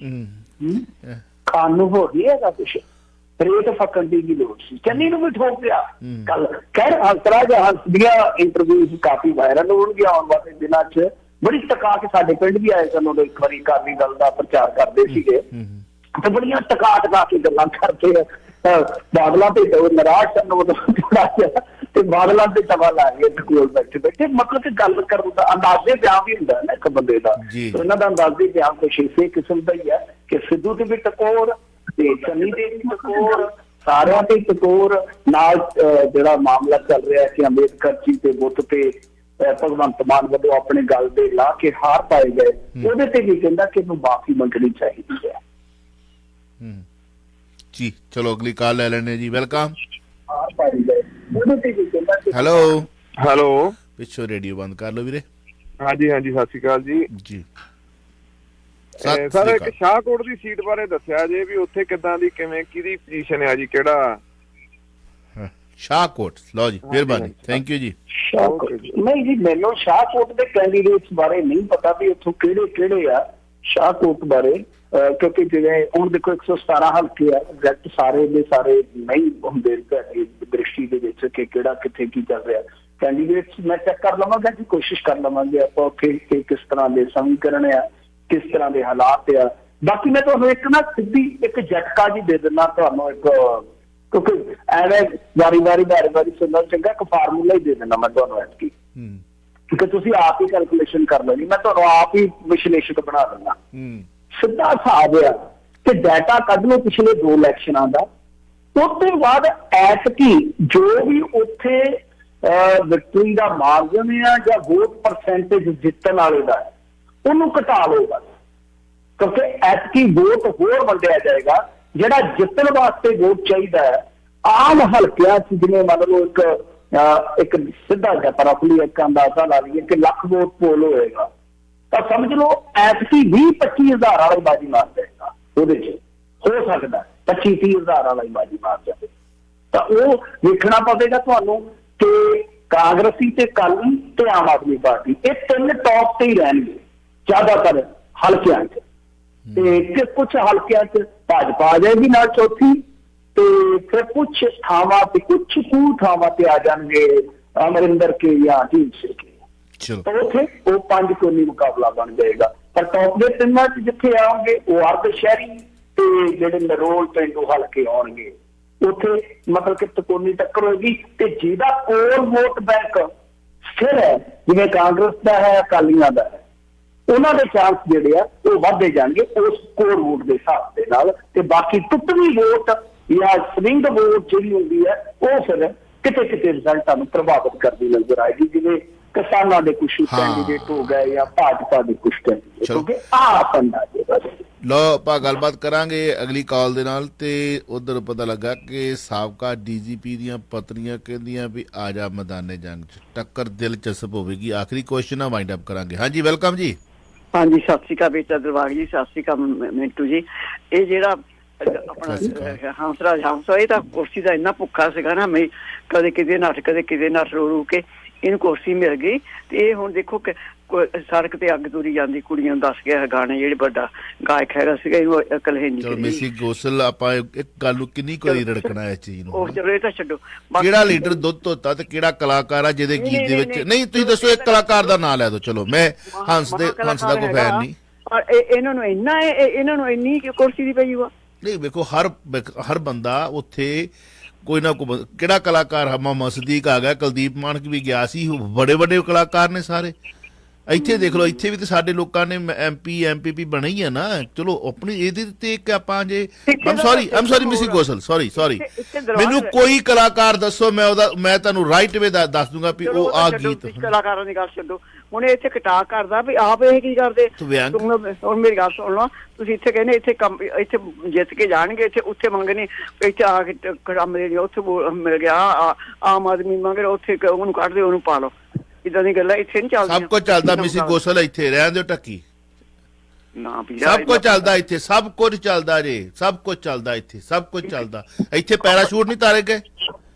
ਖਾਣ ਨੂੰ ਹੋਰ ਨਹੀਂ ਹੈਗਾ ਕੁਛ। ਰੇਤ ਫੱਕਣ ਦੀ ਵੀ ਲੋੜ ਸੀ, ਚੰਨੀ ਨੂੰ ਵੀ ਠੋਕ ਗਿਆ ਕੱਲ। ਖੈਰ ਹੰਸਰਾਜ ਹੰਸ ਦੀਆਂ ਇੰਟਰਵਿਊਜ਼ ਕਾਫੀ ਵਾਇਰਲ ਹੋਣਗੀਆਂ ਆਉਣ ਵਾਲੇ ਦਿਨਾਂ 'ਚ। ਬੜੀ ਟਕਾ ਕੇ ਸਾਡੇ ਪਿੰਡ ਵੀ ਆਏ ਸਨ, ਉਦੋਂ ਇੱਕ ਵਾਰੀ ਅਕਾਲੀ ਦਲ ਦਾ ਪ੍ਰਚਾਰ ਕਰਦੇ ਸੀਗੇ ਤੇ ਬੜੀਆਂ ਟਕਾ ਕੇ ਗੱਲਾਂ ਕਰਦੇ ਆ। ਬਾਦਲਾਂ ਤੇ ਨਾਰਾਜ਼ ਸਨ ਉਦੋਂ ਥੋੜਾ ਜਿਹਾ, ਤੇ ਬਾਦਲਾਂ ਤੇ ਤਵਾ ਲਾ ਗਏ ਕੋਲ ਬੈਠੇ ਮਤਲਬ ਕਿ ਗੱਲ ਕਰਨ ਦਾ ਅੰਦਾਜ਼ੇ ਬਿਆਨ ਵੀ ਹੁੰਦਾ ਨਾ ਇੱਕ ਬੰਦੇ ਦਾ। ਇਹਨਾਂ ਦਾ ਅੰਦਾਜ਼ੇ ਬਿਆਨ ਕੁਛ ਇਸੇ ਕਿਸਮ ਦਾ ਹੀ ਹੈ ਕਿ ਸਿੱਧੂ ਤੇ ਵੀ ਟਕੋਰ ਤੇ ਚੰਨੀ ਦੇ ਵੀ ਟਕੋਰ, ਸਾਰਿਆਂ ਤੇ ਟਕੋਰ ਨਾਲ। ਜਿਹੜਾ ਮਾਮਲਾ ਚੱਲ ਰਿਹਾ ਕਿ ਅੰਬੇਦਕਰ ਜੀ ਦੇ ਬੁੱਤ ਤੇ ਭਗਵੰਤ ਮਾਨ ਵੱਲੋਂ ਆਪਣੇ ਗੱਲ ਦੇ ਲਾ ਕੇ ਹਾਰ ਪਾਏ ਗਏ, ਉਹਦੇ ਤੇ ਵੀ ਕਹਿੰਦਾ ਕਿ ਇਹਨੂੰ ਮਾਫੀ ਮੰਗਣੀ ਚਾਹੀਦੀ ਹੈ। ਜੀ ਚਲੋ ਅਗਲੀ ਕਾਲ ਲੈ ਲੈਣੇ ਜੀ। ਵੈਲਕਮ। ਹਾਰ ਪਾਏ ਗਏ ਉਹਦੇ ਤੇ ਵੀ ਕਹਿੰਦਾ ਕਿ ਹੈਲੋ ਪਿੱਛੋਂ ਰੇਡੀਓ ਬੰਦ ਕਰ ਲਓ ਵੀਰੇ। ਹਾਂਜੀ ਸਤਿ ਸ਼੍ਰੀ ਅਕਾਲ ਜੀ। ਜੀ ਸਰ, ਇੱਕ ਸ਼ਾਹਕੋਟ ਦੀ ਸੀਟ ਬਾਰੇ ਦੱਸਿਆ ਜੇ ਵੀ ਉੱਥੇ ਕਿੱਦਾਂ ਦੀ ਕਿਵੇਂ ਕਿਹਦੀ ਪੋਜੀਸ਼ਨ ਹੈ ਜੀ, ਕਿਹੜਾ ਸ਼ਾਹਕੋਟ? ਲਓ ਜੀ, ਮਿਹਰਬਾਨੀ, ਥੈਂਕ ਯੂ ਜੀ। ਨਹੀਂ ਜੀ, ਮੈਨੂੰ ਸ਼ਾਹਕੋਟ ਦੇ ਕੈਂਡੀਡੇਟਸ ਬਾਰੇ ਨਹੀਂ ਪਤਾ ਵੀ ਉੱਥੋਂ ਕਿਹੜੇ ਆ ਸ਼ਾਹਕੋਟ ਬਾਰੇ, ਕਿਉਂਕਿ ਜਿਵੇਂ ਹੁਣ ਦੇਖੋ 117 ਹਲਕੇ ਆ, ਐਗਜ਼ੈਕਟ ਸਾਰੇ ਦੇ ਸਾਰੇ ਨਹੀਂ ਹੁੰਦੇ ਦ੍ਰਿਸ਼ਟੀ ਦੇ ਵਿੱਚ ਕਿ ਕਿਹੜਾ ਕਿੱਥੇ ਕੀ ਚੱਲ ਰਿਹਾ। ਕੈਂਡੀਡੇਟਸ ਮੈਂ ਚੈੱਕ ਕਰ ਲਵਾਂਗਾ ਜੀ, ਕੋਸ਼ਿਸ਼ ਕਰ ਲਵਾਂਗੇ ਆਪਾਂ ਉੱਥੇ ਕਿਸ ਤਰ੍ਹਾਂ ਦੇ ਸਮੀਕਰਨ ਆ, ਕਿਸ ਤਰ੍ਹਾਂ ਦੇ ਹਾਲਾਤ ਆ। ਬਾਕੀ ਮੈਂ ਤੁਹਾਨੂੰ ਇੱਕ ਨਾ ਸਿੱਧੀ ਇੱਕ ਝਟਕਾ ਜੀ ਦੇ ਦਿੰਦਾ ਤੁਹਾਨੂੰ, ਇੱਕ ਕਿਉਂਕਿ ਐਵੇਂ ਵਾਰੀ ਸੁਣਨਾ ਚੰਗਾ, ਇੱਕ ਫਾਰਮੂਲਾ ਹੀ ਦੇ ਦਿੰਦਾ ਮੈਂ ਤੁਹਾਨੂੰ ਐਤਕੀ, ਕਿਉਂਕਿ ਤੁਸੀਂ ਆਪ ਹੀ ਕੈਲਕੂਲੇਸ਼ਨ ਕਰ ਲੈਣੀ, ਮੈਂ ਤੁਹਾਨੂੰ ਆਪ ਹੀ ਵਿਸ਼ਲੇਸ਼ਕ ਬਣਾ ਦਿੰਦਾ। ਸਿੱਧਾ ਹਿਸਾਬ ਆ ਕਿ ਡਾਟਾ ਕੱਢ ਲਓ ਪਿਛਲੇ 2 ਇਲੈਕਸ਼ਨਾਂ ਦਾ, ਉਸ ਤੋਂ ਬਾਅਦ ਐਤਕੀ ਜੋ ਵੀ ਉੱਥੇ ਵਿਕਟਰੀ ਦਾ ਮਾਰਜਨ ਆ ਜਾਂ ਵੋਟ ਪਰਸੈਂਟੇਜ ਜਿੱਤਣ ਵਾਲੇ ਦਾ ਉਹਨੂੰ ਘਟਾ ਲਓ ਬਸ, ਕਿਉਂਕਿ ਐਤਕੀ ਵੋਟ ਹੋਰ ਵੰਡਿਆ ਜਾਏਗਾ। ਜਿਹੜਾ ਜਿੱਤਣ ਵਾਸਤੇ ਵੋਟ ਚਾਹੀਦਾ ਹੈ ਆਮ ਹਲਕਿਆਂ 'ਚ, ਜਿਵੇਂ ਮੰਨ ਲਓ ਇੱਕ ਸਿੱਧਾ ਜਿਹਾ ਰਫਲੀ ਇੱਕ ਅੰਦਾਜ਼ਾ ਲਾ ਲਈਏ ਕਿ ਲੱਖ ਵੋਟ ਪੋਲ ਹੋਏਗਾ, ਤਾਂ ਸਮਝ ਲਓ ਐਤਕੀ 20-25 ਹਜ਼ਾਰ ਵਾਲਾ ਹੀ ਬਾਜੀ ਮਾਰ ਜਾਏਗਾ। ਉਹਦੇ 'ਚ ਹੋ ਸਕਦਾ 25-30 ਹਜ਼ਾਰ ਵਾਲਾ ਹੀ ਬਾਜੀ ਮਾਰ ਜਾਵੇ। ਤਾਂ ਉਹ ਵੇਖਣਾ ਪਵੇਗਾ ਤੁਹਾਨੂੰ ਕਿ ਕਾਂਗਰਸੀ ਤੇ ਅਕਾਲੀ ਤੇ ਆਮ ਆਦਮੀ ਪਾਰਟੀ ਇਹ 3 ਟੌਪ ਤੇ ਹੀ ਰਹਿਣਗੇ ਜ਼ਿਆਦਾਤਰ ਹਲਕਿਆਂ 'ਚ, ਤੇ ਕੁਝ ਹਲਕਿਆਂ 'ਚ ਭਾਜਪਾ ਆ ਜਾਏਗੀ ਨਾਲ ਚੌਥੀ, ਤੇ ਫਿਰ ਕੁਝ ਥਾਵਾਂ ਤੇ ਕੁਝ ਥਾਵਾਂ ਤੇ ਆ ਜਾਣਗੇ ਅਮਰਿੰਦਰ ਕੇ ਜਾਂ ਢੀਂਡ ਸਿੰਘ ਕੇ, ਤਾਂ ਉੱਥੇ ਉਹ 5 ਕੋਨੀ ਮੁਕਾਬਲਾ ਬਣ ਜਾਏਗਾ। ਪਰ ਟੌਪ ਦੇ 3 'ਚ ਜਿੱਥੇ ਆਉਣਗੇ ਉਹ ਅਰਧ ਸ਼ਹਿਰੀ ਤੇ ਜਿਹੜੇ ਨਰੋਲ ਪਿੰਡੂ ਹਲਕੇ ਆਉਣਗੇ, ਉੱਥੇ ਮਤਲਬ ਕਿ ਤਕੋਨੀ ਟੱਕਰ ਹੋਏਗੀ। ਤੇ ਜਿਹਦਾ ਕੋਰ ਵੋਟ ਬੈਂਕ ਸਥਿਰ ਹੈ, ਜਿਵੇਂ ਕਾਂਗਰਸ ਦਾ ਹੈ, ਅਕਾਲੀਆਂ ਦਾ ਹੈ, ਉਹਨਾਂ ਦੇ ਚਾਂਸ ਜਿਹੜੇ ਆ ਉਹ ਵੱਧਦੇ ਜਾਣਗੇ ਉਸ ਕੋਰ ਵੋਟ ਦੇ ਹਿਸਾਬ ਦੇ ਨਾਲ। ਤੇ ਬਾਕੀ ਟੁੱਟਵੀਂ ਵੋਟ ਜਾਂ ਸਵਿੰਗ ਵੋਟ ਜਿਹੜੀ ਹੁੰਦੀ ਹੈ ਉਹ ਫਿਰ ਕਿਤੇ ਰਿਜ਼ਲਟਾਂ ਨੂੰ ਪ੍ਰਭਾਵਿਤ ਕਰਦੀ ਨਜ਼ਰ ਆਏਗੀ, ਜਿਵੇਂ ਕਿਸਾਨਾਂ ਦੇ ਕੁਝ ਕੈਂਡੀਡੇਟ ਹੋ ਗਏ ਜਾਂ ਭਾਜਪਾ ਦੇ ਕੁਝ ਕੈਂਡੀਡੇਟ ਹੋ ਗਏ। ਲੋ ਆਪਾਂ ਗੱਲਬਾਤ ਕਰਾਂਗੇ ਅਗਲੀ ਕਾਲ ਦੇ ਨਾਲ। ਤੇ ਉਧਰ ਪਤਾ ਲੱਗਾ ਕਿ ਸਾਬਕਾ DGP ਦੀਆਂ ਪਤਨੀਆਂ ਕਹਿੰਦੀਆਂ ਵੀ ਆ ਜਾ ਮੈਦਾਨੇ ਜੰਗ 'ਚ, ਟੱਕਰ ਦਿਲਚਸਪ ਹੋਵੇਗੀ। ਆਖਰੀ ਕੁਐਸਚਨ ਆ, ਵਾਈਂਡ ਅਪ ਕਰਾਂਗੇ। ਹਾਂਜੀ ਵੈਲਕਮ ਜੀ। ਹਾਂਜੀ ਸਤਿ ਸ਼੍ਰੀ ਅਕਾਲ ਬੇਟਾ ਦਰਬਾਰ ਜੀ, ਸਤਿ ਸ਼੍ਰੀ ਅਕਾਲ ਮਿੰਟੂ ਜੀ। ਇਹ ਜਿਹੜਾ ਆਪਣਾ ਹੰਸਰਾਜ ਹੰਸਾ, ਇਹ ਤਾਂ ਕੁਰਸੀ ਦਾ ਇੰਨਾ ਭੁੱਖਾ ਸੀਗਾ ਨਾ, ਮੈਂ ਕਦੇ ਕਿਤੇ ਨੱਠ ਰੂ ਕੇ ਇਹਨੂੰ ਕੁਰਸੀ ਮਿਲ ਗਈ। ਤੇ ਇਹ ਹੁਣ ਦੇਖੋ ਕਿ ਸੜਕ ਤੇ ਅੱਗ ਤੁਰੀ ਜਾਂਦੀ, ਕੁੜੀਆਂ ਨੂੰ ਦੱਸ ਗਿਆ ਗਾਣੇ, ਜਿਹੜੇ ਵੱਡਾ ਗਾਇਕ ਹੈਗਾ ਸੀਗਾ, ਇਹਨੂੰ ਅਕਲ ਹੈ ਨਹੀਂ। ਮਿਸੀ ਗੋਸਲ, ਆਪਾਂ ਇੱਕ ਗੱਲ ਨੂੰ ਕਿੰਨੀ ਕੋਈ ਰੜਕਣਾ ਇਸ ਚੀਜ਼ ਨੂੰ। ਉਹ ਚਲੋ ਇਹ ਤਾਂ ਛੱਡੋ, ਕਿਹੜਾ ਲੀਡਰ ਦੁੱਧ ਧੋਤਾ ਤੇ ਕਿਹੜਾ ਕਲਾਕਾਰ ਆ ਜਿਹਦੇ ਗੀਤ ਦੇ ਵਿੱਚ ਨਹੀਂ, ਤੁਸੀਂ ਦੱਸੋ ਇੱਕ ਕਲਾਕਾਰ ਦਾ ਨਾਂ ਲੈ ਦਿਓ। ਚਲੋ ਮੈਂ ਹੰਸ ਦਾ ਕੋਈ ਫੈਨ ਨਹੀਂ, ਇਹਨਾਂ ਨੂੰ ਇੰਨੀ ਕੁਰਸੀ ਦੀ ਪਈ ਵਾ। ਨਹੀਂ ਵੇਖੋ ਹਰ ਬੰਦਾ ਉੱਥੇ ਕੋਈ ਨਾ ਕੋਈ, ਕਿਹੜਾ ਕਲਾਕਾਰ, ਮਾਮਾ ਸਦੀਕ ਆ ਗਿਆ, ਕੁਲਦੀਪ ਮਾਨਕ ਵੀ ਗਿਆ ਸੀ, ਬੜੇ ਕਲਾਕਾਰ ਨੇ ਸਾਰੇ। ਇੱਥੇ ਦੇਖ ਲਓ, ਇੱਥੇ ਵੀ ਤੇ ਸਾਡੇ ਲੋਕਾਂ ਨੇ MPP ਬਣੇ ਹੀ ਆ ਨਾ। ਚਲੋ ਆਪਣੀ ਇਹਦੇ ਤੇ ਇੱਕ ਆਪਾਂ ਜੇ ਆਮ ਸੌਰੀ ਮਿਸੀ ਗੋਸਲ, ਸੌਰੀ ਮੈਨੂੰ ਕੋਈ ਕਲਾਕਾਰ ਦੱਸੋ, ਮੈਂ ਤੁਹਾਨੂੰ ਰਾਈਟ ਵੇ ਦੱਸ ਦੂੰਗਾ ਵੀ ਉਹ ਆ ਗੀਤ। ਕਲਾਕਾਰਾਂ ਦੀ ਗੱਲ ਛੱਡੋ, ਹੁਣ ਇੱਥੇ ਕਟਾ ਕਰਦਾ ਵੀ ਆਪ ਇਹ ਕੀ ਕਰਦੇ। ਹੁਣ ਮੇਰੀ ਗੱਲ ਸੁਣ ਲਓ, ਤੁਸੀਂ ਇੱਥੇ ਕਹਿੰਦੇ ਇੱਥੇ ਜਿੱਤ ਕੇ ਜਾਣਗੇ, ਉੱਥੇ ਮੰਗਣੇ, ਇੱਥੇ ਆ ਕੇ ਕੰਮ ਦੇ ਉੱਥੇ ਮਿਲ ਗਿਆ ਆਮ ਆਦਮੀ ਮੰਗੇ, ਉੱਥੇ ਉਹਨੂੰ ਕੱਢ ਦਿਓ, ਉਹਨੂੰ ਪਾ ਲਓ। ਇਦਾਂ ਦੀ ਗੱਲਾਂ ਇੱਥੇ ਨਹੀਂ ਚੱਲਦੀਆਂ। ਸਭ ਕੁਝ ਚੱਲਦਾ ਮਿਸੀ ਗੋਸਲ, ਇੱਥੇ ਰਹਿਣ ਦਿਓ ਟੱਕੀ। ਨਾ ਸਭ ਕੁਝ ਚੱਲਦਾ ਇੱਥੇ, ਸਭ ਕੁਝ ਚੱਲਦਾ ਜੇ, ਸਭ ਕੁਝ ਚੱਲਦਾ ਇੱਥੇ, ਸਭ ਕੁਝ ਚੱਲਦਾ ਇੱਥੇ। ਪੈਰਾਸ਼ੂਟ ਨਹੀਂ ਤਾਰੇ ਗਏ,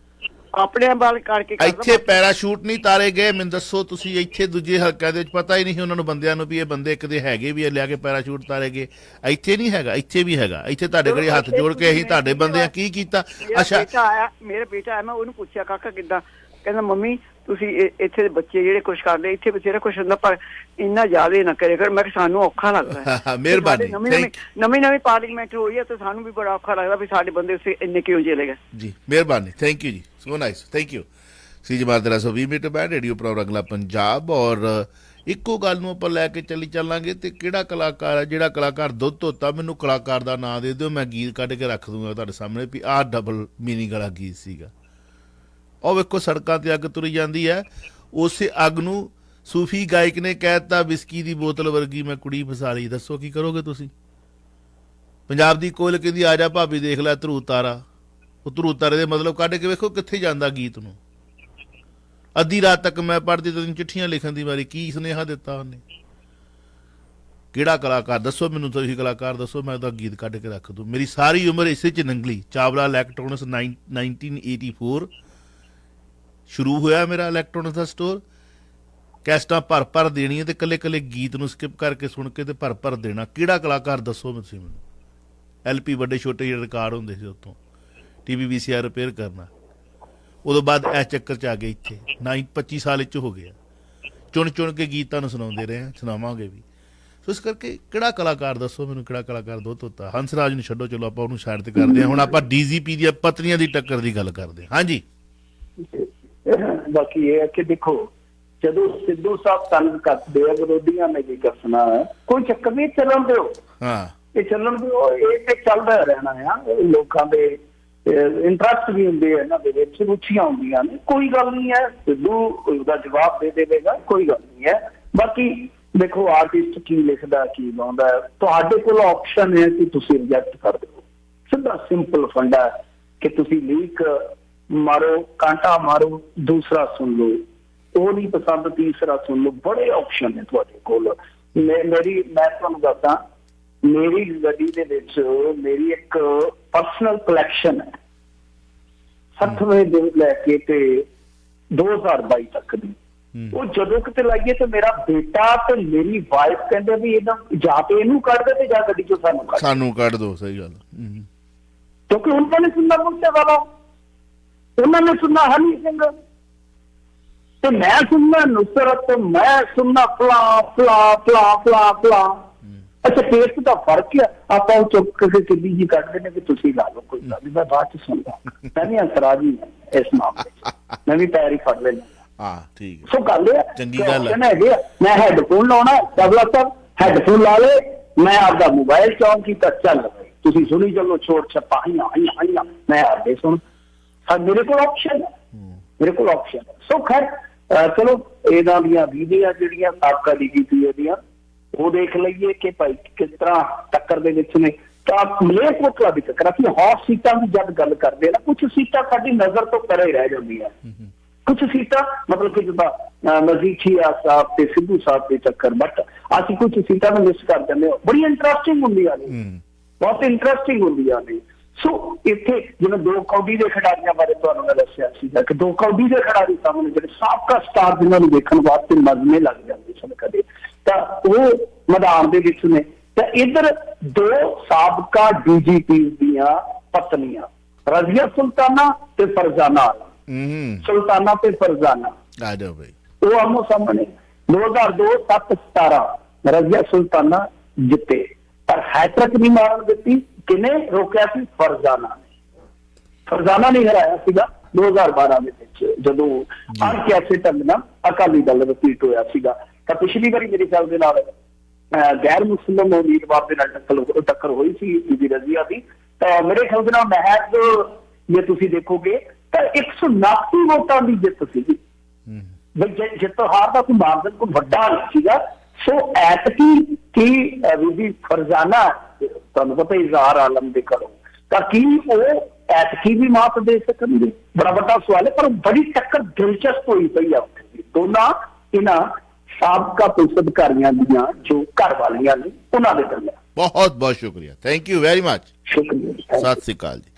ਆਪਣੇ ਵੱਲ ਕਰਕੇ ਕਰਦਾ। ਇੱਥੇ ਪੈਰਾਸ਼ੂਟ ਨਹੀਂ ਤਾਰੇ ਗਏ, ਮੈਨੂੰ ਦੱਸੋ ਤੁਸੀਂ। ਇੱਥੇ ਦੂਜੇ ਹਲਕਿਆਂ ਦੇ ਵਿੱਚ ਪਤਾ ਹੀ ਨਹੀਂ ਸੀ ਉਹਨਾਂ ਨੂੰ, ਬੰਦਿਆਂ ਨੂੰ, ਵੀ ਇਹ ਬੰਦੇ ਕਿਤੇ ਹੈਗੇ ਵੀ ਆ, ਲਿਆ ਕੇ ਪੈਰਾਸ਼ੂਟ ਤਾਰੇ ਗਏ। ਇੱਥੇ ਨਹੀਂ ਹੈਗਾ, ਇੱਥੇ ਵੀ ਹੈਗਾ। ਇੱਥੇ ਤੁਹਾਡੇ ਕੋਲ ਹੱਥ ਜੋੜ ਕੇ ਅਸੀਂ ਤੁਹਾਡੇ ਬੰਦਿਆਂ ਕੀ ਕੀਤਾ। ਅੱਛਾ, ਮੇਰਾ ਬੇਟਾ ਆਇਆ, ਮੈਂ ਉਹਨੂੰ ਪੁੱਛਿਆ ਕਾਕਾ ਕਿੱਦਾਂ, ਕਹਿੰਦਾ ਮੰਮੀ ਤੁਸੀਂ ਇੱਥੇ ਦੇ ਬੱਚੇ ਜਿਹੜੇ ਕੁਛ ਕਰਦੇ, ਇੱਥੇ ਬਥੇਰਾ ਕੁਛ ਹੁੰਦਾ ਪਰ ਇੰਨਾ ਜ਼ਿਆਦਾ ਨਾ ਕਰਿਆ ਕਰ। ਮੈਂ ਕਿਹਾ ਸਾਨੂੰ ਔਖਾ ਲੱਗਦਾ ਹੈ। ਮਿਹਰਬਾਨੀ। ਨਵੀਂ ਪਾਰਲੀਮੈਂਟ ਹੋਈ ਹੈ ਤੇ ਸਾਨੂੰ ਵੀ ਬੜਾ ਔਖਾ ਲੱਗਦਾ ਵੀ ਸਾਡੇ ਬੰਦੇ ਉੱਥੇ ਇੰਨੇ ਕਿਉਂ ਚਲੇ ਗਏ ਜੀ। ਮਿਹਰਬਾਨੀ, ਥੈਂਕ ਯੂ ਜੀ, ਸੋ ਨਾਈਸ, ਥੈਂਕ ਯੂ। ਸੀ ਜਮਾਤ 1320 ਮੀਟਰ ਬੈਂਡ ਰੇਡੀਓ ਪ੍ਰੋਗਰਾਮ ਅਗਲਾ ਪੰਜਾਬ। ਔਰ ਇੱਕੋ ਗੱਲ ਨੂੰ ਆਪਾਂ ਲੈ ਕੇ ਚੱਲਾਂਗੇ। ਤੇ ਕਿਹੜਾ ਕਲਾਕਾਰ ਹੈ ਜਿਹੜਾ ਕਲਾਕਾਰ ਦੁੱਧ ਧੋਤਾ, ਮੈਨੂੰ ਕਲਾਕਾਰ ਦਾ ਨਾਂ ਦੇ ਦਿਓ, ਮੈਂ ਗੀਤ ਕੱਢ ਕੇ ਰੱਖ ਦੂੰਗਾ ਤੁਹਾਡੇ ਸਾਹਮਣੇ ਵੀ ਆਹ ਡਬਲ ਮੀਨਿੰਗ ਵਾਲਾ ਗੀਤ ਸੀਗਾ। ਉਹ ਵੇਖੋ ਸੜਕਾਂ ਤੇ ਅੱਗ ਤੁਰੀ ਜਾਂਦੀ ਹੈ, ਉਸੇ ਅੱਗ ਨੂੰ ਸੂਫੀ ਗਾਇਕ ਨੇ ਕਹਿ ਦਿੱਤਾ ਵਿਸਕੀ ਦੀ ਬੋਤਲ ਵਰਗੀ ਮੈਂ ਕੁੜੀ ਫਸਾ ਲਈ। ਦੱਸੋ ਕੀ ਕਰੋਗੇ ਤੁਸੀਂ। ਪੰਜਾਬ ਦੀ ਕੋਇਲ ਕਹਿੰਦੀ ਆ ਜਾ ਭਾਬੀ ਦੇਖ ਲੈ ਧਰੂ ਤਾਰਾ। ਉਹ ਧਰੂ ਤਾਰੇ ਦੇ ਮਤਲਬ ਕੱਢ ਕੇ ਵੇਖੋ ਕਿੱਥੇ ਜਾਂਦਾ ਗੀਤ ਨੂੰ। ਅੱਧੀ ਰਾਤ ਤੱਕ ਮੈਂ ਪੜ੍ਹਦੀ ਤੈਨੂੰ ਚਿੱਠੀਆਂ ਲਿਖਣ ਦੀ ਵਾਰੀ, ਕੀ ਸੁਨੇਹਾ ਦਿੱਤਾ ਉਹਨੇ। ਕਿਹੜਾ ਕਲਾਕਾਰ ਦੱਸੋ ਮੈਨੂੰ, ਤੁਸੀਂ ਕਲਾਕਾਰ ਦੱਸੋ, ਮੈਂ ਉਹਦਾ ਗੀਤ ਕੱਢ ਕੇ ਰੱਖ ਦੂੰ। ਮੇਰੀ ਸਾਰੀ ਉਮਰ ਇਸੇ 'ਚ ਨੰਗਲੀ। ਚਾਵਲਾ ਇਲੈਕਟ੍ਰੋਨਿਕਸ 1984 ਸ਼ੁਰੂ ਹੋਇਆ ਮੇਰਾ ਇਲੈਕਟ੍ਰੋਨਿਕਸ ਦਾ ਸਟੋਰ। ਕੈਸਟਾਂ ਭਰ ਦੇਣੀਆਂ ਤੇ ਕੱਲੇ ਗੀਤ ਨੂੰ ਸਕਿਪ ਕਰਕੇ ਸੁਣ ਕੇ ਤੇ ਭਰ ਦੇਣਾ। ਕਿਹੜਾ ਕਲਾਕਾਰ ਦੱਸੋ ਤੁਸੀਂ ਮੈਨੂੰ। LP ਵੱਡੇ ਛੋਟੇ ਜਿਹੜੇ ਰਿਕਾਰਡ ਹੁੰਦੇ ਸੀ ਉੱਥੋਂ TV VCR ਰਿਪੇਅਰ ਕਰਨਾ। ਉਦੋਂ ਬਾਅਦ ਇਹ ਚੱਕਰ 'ਚ ਆ ਗਏ ਇੱਥੇ 25 ਸਾਲ 'ਚ ਹੋ ਗਿਆ। ਚੁਣ ਕੇ ਗੀਤ ਤੁਹਾਨੂੰ ਸੁਣਾਉਂਦੇ ਰਹੇ ਹਾਂ, ਸੁਣਾਵਾਂਗੇ ਵੀ। ਸੋ ਇਸ ਕਰਕੇ ਕਿਹੜਾ ਕਲਾਕਾਰ ਦੱਸੋ ਮੈਨੂੰ, ਕਿਹੜਾ ਕਲਾਕਾਰ ਦੁੱਧ ਧੋਤਾ। ਹੰਸਰਾਜ ਨੂੰ ਛੱਡੋ, ਚਲੋ ਆਪਾਂ ਉਹਨੂੰ ਸਾਈਡ ਤੇ ਕਰਦੇ ਹਾਂ। ਹੁਣ ਆਪਾਂ DGP ਦੀਆਂ ਪਤਨੀਆਂ ਦੀ ਟੱਕਰ ਦੀ ਗੱਲ ਕਰਦੇ ਹਾਂ। ਹਾਂਜੀ, ਬਾਕੀ ਇਹ ਹੈ ਕਿ ਦੇਖੋ ਜਦੋਂ ਸਿੱਧੂ ਸਾਹਿਬ ਤੰਗ ਕਰਦੇ ਆ ਵਿਰੋਧੀਆਂ ਨੇ ਕੀ ਦੱਸਣਾ, ਕੋਈ ਚੱਕਰ ਨਹੀਂ, ਚੱਲਣ ਦਿਓ। ਹਾਂ, ਇਹ ਚੱਲਣ ਦਿਓ, ਇਹ ਤੇ ਚੱਲਦਾ ਰਹਿਣਾ ਆ। ਲੋਕਾਂ ਦੇ ਇੰਟਰਸਟ ਵੀ ਹੁੰਦੇ ਆ ਇਹਨਾਂ ਦੇ ਵਿੱਚ, ਰੁਚੀਆਂ ਹੁੰਦੀਆਂ ਨੇ, ਕੋਈ ਗੱਲ ਨਹੀਂ ਹੈ। ਸਿੱਧੂ ਉਹਦਾ ਜਵਾਬ ਦੇ ਦੇਵੇਗਾ, ਕੋਈ ਗੱਲ ਨਹੀਂ ਹੈ। ਬਾਕੀ ਦੇਖੋ ਆਰਟਿਸਟ ਕੀ ਲਿਖਦਾ ਕੀ ਗਾਉਂਦਾ, ਤੁਹਾਡੇ ਕੋਲ ਆਪਸ਼ਨ ਹੈ ਕਿ ਤੁਸੀਂ ਰਿਜੈਕਟ ਕਰ ਦਿਓ। ਸਿੱਧਾ ਸਿੰਪਲ ਫੰਡਾ ਕਿ ਤੁਸੀਂ ਲੀਕ ਮਾਰੋ, ਕਾਂਟਾ ਮਾਰੋ, ਦੂਸਰਾ ਸੁਣ ਲਓ, ਉਹ ਨਹੀਂ ਪਸੰਦ ਤੀਸਰਾ ਸੁਣ ਲਓ। ਬੜੇ ਆਪਸ਼ਨ ਨੇ ਤੁਹਾਡੇ ਕੋਲ। ਮੈਂ ਤੁਹਾਨੂੰ ਦੱਸਾਂ, ਮੇਰੀ ਗੱਡੀ ਦੇ ਵਿੱਚ ਮੇਰੀ ਇੱਕ ਪਰਸਨਲ ਕਲੈਕਸ਼ਨ ਹੈ 60ਵੇਂ ਦਿਨ ਲੈ ਕੇ ਤੇ 2022 ਤੱਕ ਦੀ। ਉਹ ਜਦੋਂ ਕਿਤੇ ਲਾਈਏ ਤੇ ਮੇਰਾ ਬੇਟਾ ਤੇ ਮੇਰੀ ਵਾਈਫ ਕਹਿੰਦੇ ਵੀ ਇਹਦਾ ਜਾਂ ਤੇ ਇਹਨੂੰ ਕੱਢ ਦੇ ਤੇ ਜਾਂ ਗੱਡੀ ਚੋਂ ਸਾਨੂੰ ਕੱਢ ਦੋ। ਸਹੀ ਗੱਲ। ਕਿਉਂਕਿ ਉਹਨਾਂ ਨੇ ਸੁਣਨਾ ਮੁਰਤੇ ਵਾਲਾ, ਉਹਨਾਂ ਨੇ ਸੁਣਨਾ ਹਨੀ ਸਿੰਘ ਤੇ ਮੈਂ ਸੁਣਨਾ ਨੁਸਰਤ, ਮੈਂ ਸੁਣਨਾ ਫਲਾ। ਅੱਛਾ, ਟੇਸਟ ਦਾ ਫਰਕ ਆ। ਆਪਾਂ ਉਹ ਚੁੱਕ ਕੇ ਕਿੱਡੀ ਜੀ ਕੱਢਦੇ ਨੇ ਕਿ ਤੁਸੀਂ ਲਾ ਲਓ, ਕੋਈ ਗੱਲ ਨਹੀਂ, ਮੈਂ ਬਾਅਦ ਚ ਸੁਣਦਾ। ਮੈਂ ਵੀ ਅੰਤਰਾਜੀ ਇਸ ਮਾਮਲੇ ਮੈਂ ਵੀ ਪੈਰ ਹੀ ਫੜ ਲੈਣਾ। ਹਾਂ, ਠੀਕ ਹੈ। ਸੋ ਗੱਲ ਹੈ, ਚੰਗੀ ਗੱਲ ਹੈ। ਮੈਂ ਹੈਡਫੋਨ ਲਾਉਣਾ, ਡਬਲਾ ਸਾਹਿਬ ਹੈਡਫੋਨ ਲਾ ਲੇ, ਮੈਂ ਆਪਦਾ ਮੋਬਾਈਲ ਚਾਨ ਕੀਤਾ, ਚੱਲ ਤੁਸੀਂ ਸੁਣੀ ਚੱਲੋ, ਛੋਟ ਛੱਪਾ ਆਈਆਂ ਮੈਂ ਆਪਦੇ ਸੁਣ। ਮੇਰੇ ਕੋਲ ਆਪਸ਼ਨ ਹੈ, ਸੋ ਖੈਰ ਚਲੋ ਇਹਨਾਂ ਦੀਆਂ ਵੀਡੀਓ ਜਿਹੜੀਆਂ ਸਾਬਕਾ DGP ਦੀਆਂ ਉਹ ਦੇਖ ਲਈਏ ਕਿ ਭਾਈ ਕਿਸ ਤਰ੍ਹਾਂ ਟੱਕਰ ਦੇ ਵਿੱਚ ਨੇ। ਤਾਂ ਮਲੇਰਕੋਟਲਾ ਦੀ ਟੱਕਰ, ਅਸੀਂ ਹੌਟ ਸੀਟਾਂ ਦੀ ਜਦ ਗੱਲ ਕਰਦੇ ਹਾਂ ਨਾ, ਕੁਛ ਸੀਟਾਂ ਸਾਡੀ ਨਜ਼ਰ ਤੋਂ ਪਰੇ ਰਹਿ ਜਾਂਦੀਆਂ। ਕੁਛ ਸੀਟਾਂ ਮਤਲਬ ਕਿ ਜਿੱਦਾਂ ਮਜੀਠੀਆ ਸਾਹਿਬ ਤੇ ਸਿੱਧੂ ਸਾਹਿਬ ਦੀ ਟੱਕਰ, ਬਟ ਅਸੀਂ ਕੁਛ ਸੀਟਾਂ ਨੂੰ ਮਿਸ ਕਰ ਜਾਂਦੇ ਹਾਂ। ਬੜੀ ਇੰਟਰਸਟਿੰਗ ਹੁੰਦੀਆਂ ਨੇ, ਬਹੁਤ ਇੰਟਰਸਟਿੰਗ ਹੁੰਦੀਆਂ ਨੇ। ਸੋ ਇੱਥੇ ਜਿਵੇਂ 2 ਕੌਡੀ ਦੇ ਖਿਡਾਰੀਆਂ ਬਾਰੇ ਤੁਹਾਨੂੰ ਮੈਂ ਦੱਸਿਆ ਸੀਗਾ ਕਿ 2 ਕੌਡੀ ਦੇ ਖਿਡਾਰੀ ਸਾਹਮਣੇ ਜਿਹੜੇ ਸਾਬਕਾ ਸਟਾਰ ਜਿਨ੍ਹਾਂ ਨੂੰ ਦੇਖਣ ਵਾਸਤੇ ਮਜ਼ਮੇ ਲੱਗ ਜਾਂਦੇ ਸਨ ਕਦੇ, ਤਾਂ ਉਹ ਮੈਦਾਨ ਦੇ ਵਿੱਚ ਨੇ। ਤਾਂ ਇੱਧਰ 2 ਸਾਬਕਾ DGP ਦੀਆਂ ਪਤਨੀਆਂ, ਰਜ਼ੀਆ ਸੁਲਤਾਨਾ ਤੇ ਫਰਜ਼ਾਨਾ, ਸੁਲਤਾਨਾ ਤੇ ਫਰਜ਼ਾਨਾ, ਆ ਜਾਓ ਬਈ, ਉਹ ਆਮੋ ਸਾਹਮਣੇ 2002 7 17 ਰਜ਼ੀਆ ਸੁਲਤਾਨਾ ਜਿੱਤੇ, ਪਰ ਹੈਟ੍ਰਿਕ ਨਹੀਂ ਮਾਰਨ ਦਿੱਤੀ। ਕਿਨੇ ਰੋਕਿਆ ਸੀ? ਫਰਜ਼ਾਨਾ ਨੇ ਹਰਾਇਆ ਸੀਗਾ 2012 ਦੇ ਵਿੱਚ, ਜਦੋਂ ਅਣਕਿਆਸੇ ਢੰਗ ਨਾਲ ਅਕਾਲੀ ਦਲ ਰਿਪੀਟ ਹੋਇਆ ਸੀਗਾ। ਤਾਂ ਪਿਛਲੀ ਵਾਰੀ ਮੇਰੇ ਖਿਆਲ ਦੇ ਨਾਲ ਗੈਰ ਮੁਸਲਿਮ ਉਮੀਦਵਾਰ ਦੇ ਨਾਲ ਟੱਕਰ ਹੋਈ ਸੀ ਬੀਬੀ ਰਜ਼ੀਆ ਦੀ। ਤਾਂ ਮੇਰੇ ਖਿਆਲ ਦੇ ਨਾਲ ਮਹਿਜ਼ ਜੇ ਤੁਸੀਂ ਦੇਖੋਗੇ ਤਾਂ 129 ਵੋਟਾਂ ਦੀ ਜਿੱਤ ਸੀਗੀ। ਜਿੱਤ ਹਾਰ ਦਾ ਕੋਈ ਮਾਰਜਨ ਕੋਈ ਵੱਡਾ ਨਹੀਂ ਸੀਗਾ। ਸੋ ਐਤਕੀ ਕੀ ਬੀਬੀ ਫਰਜ਼ਾਨਾ, ਤੁਹਾਨੂੰ ਪਤਾ ਇਜ਼ਹਾਰ ਆਲਮ ਦੇ ਘਰੋਂ, ਤਾਂ ਕੀ ਉਹ ਐਤਕੀ ਵੀ ਮਾਤ ਦੇ ਸਕਣਗੇ? ਬੜਾ ਵੱਡਾ ਸਵਾਲ ਹੈ। ਪਰ ਬੜੀ ਟੱਕਰ ਦਿਲਚਸਪ ਹੋਈ ਪਈ ਆ ਦੋਨਾਂ ਇਹਨਾਂ ਸਾਬਕਾ ਪੁਲਿਸ ਅਧਿਕਾਰੀਆਂ ਦੀਆਂ ਜੋ ਘਰ ਵਾਲੀਆਂ ਨੇ ਉਹਨਾਂ ਦੇ ਦਰਮਿਆਨ। ਬਹੁਤ ਬਹੁਤ ਸ਼ੁਕਰੀਆ, ਥੈਂਕ ਯੂ ਵੈਰੀ ਮਚ, ਸ਼ੁਕਰੀਆ, ਸਤਿ ਸ੍ਰੀ ਅਕਾਲ ਜੀ।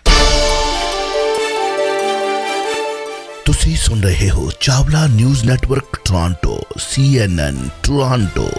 ਤੁਸੀਂ ਸੁਣ ਰਹੇ ਹੋ Chawla news network Toronto CNN Toronto.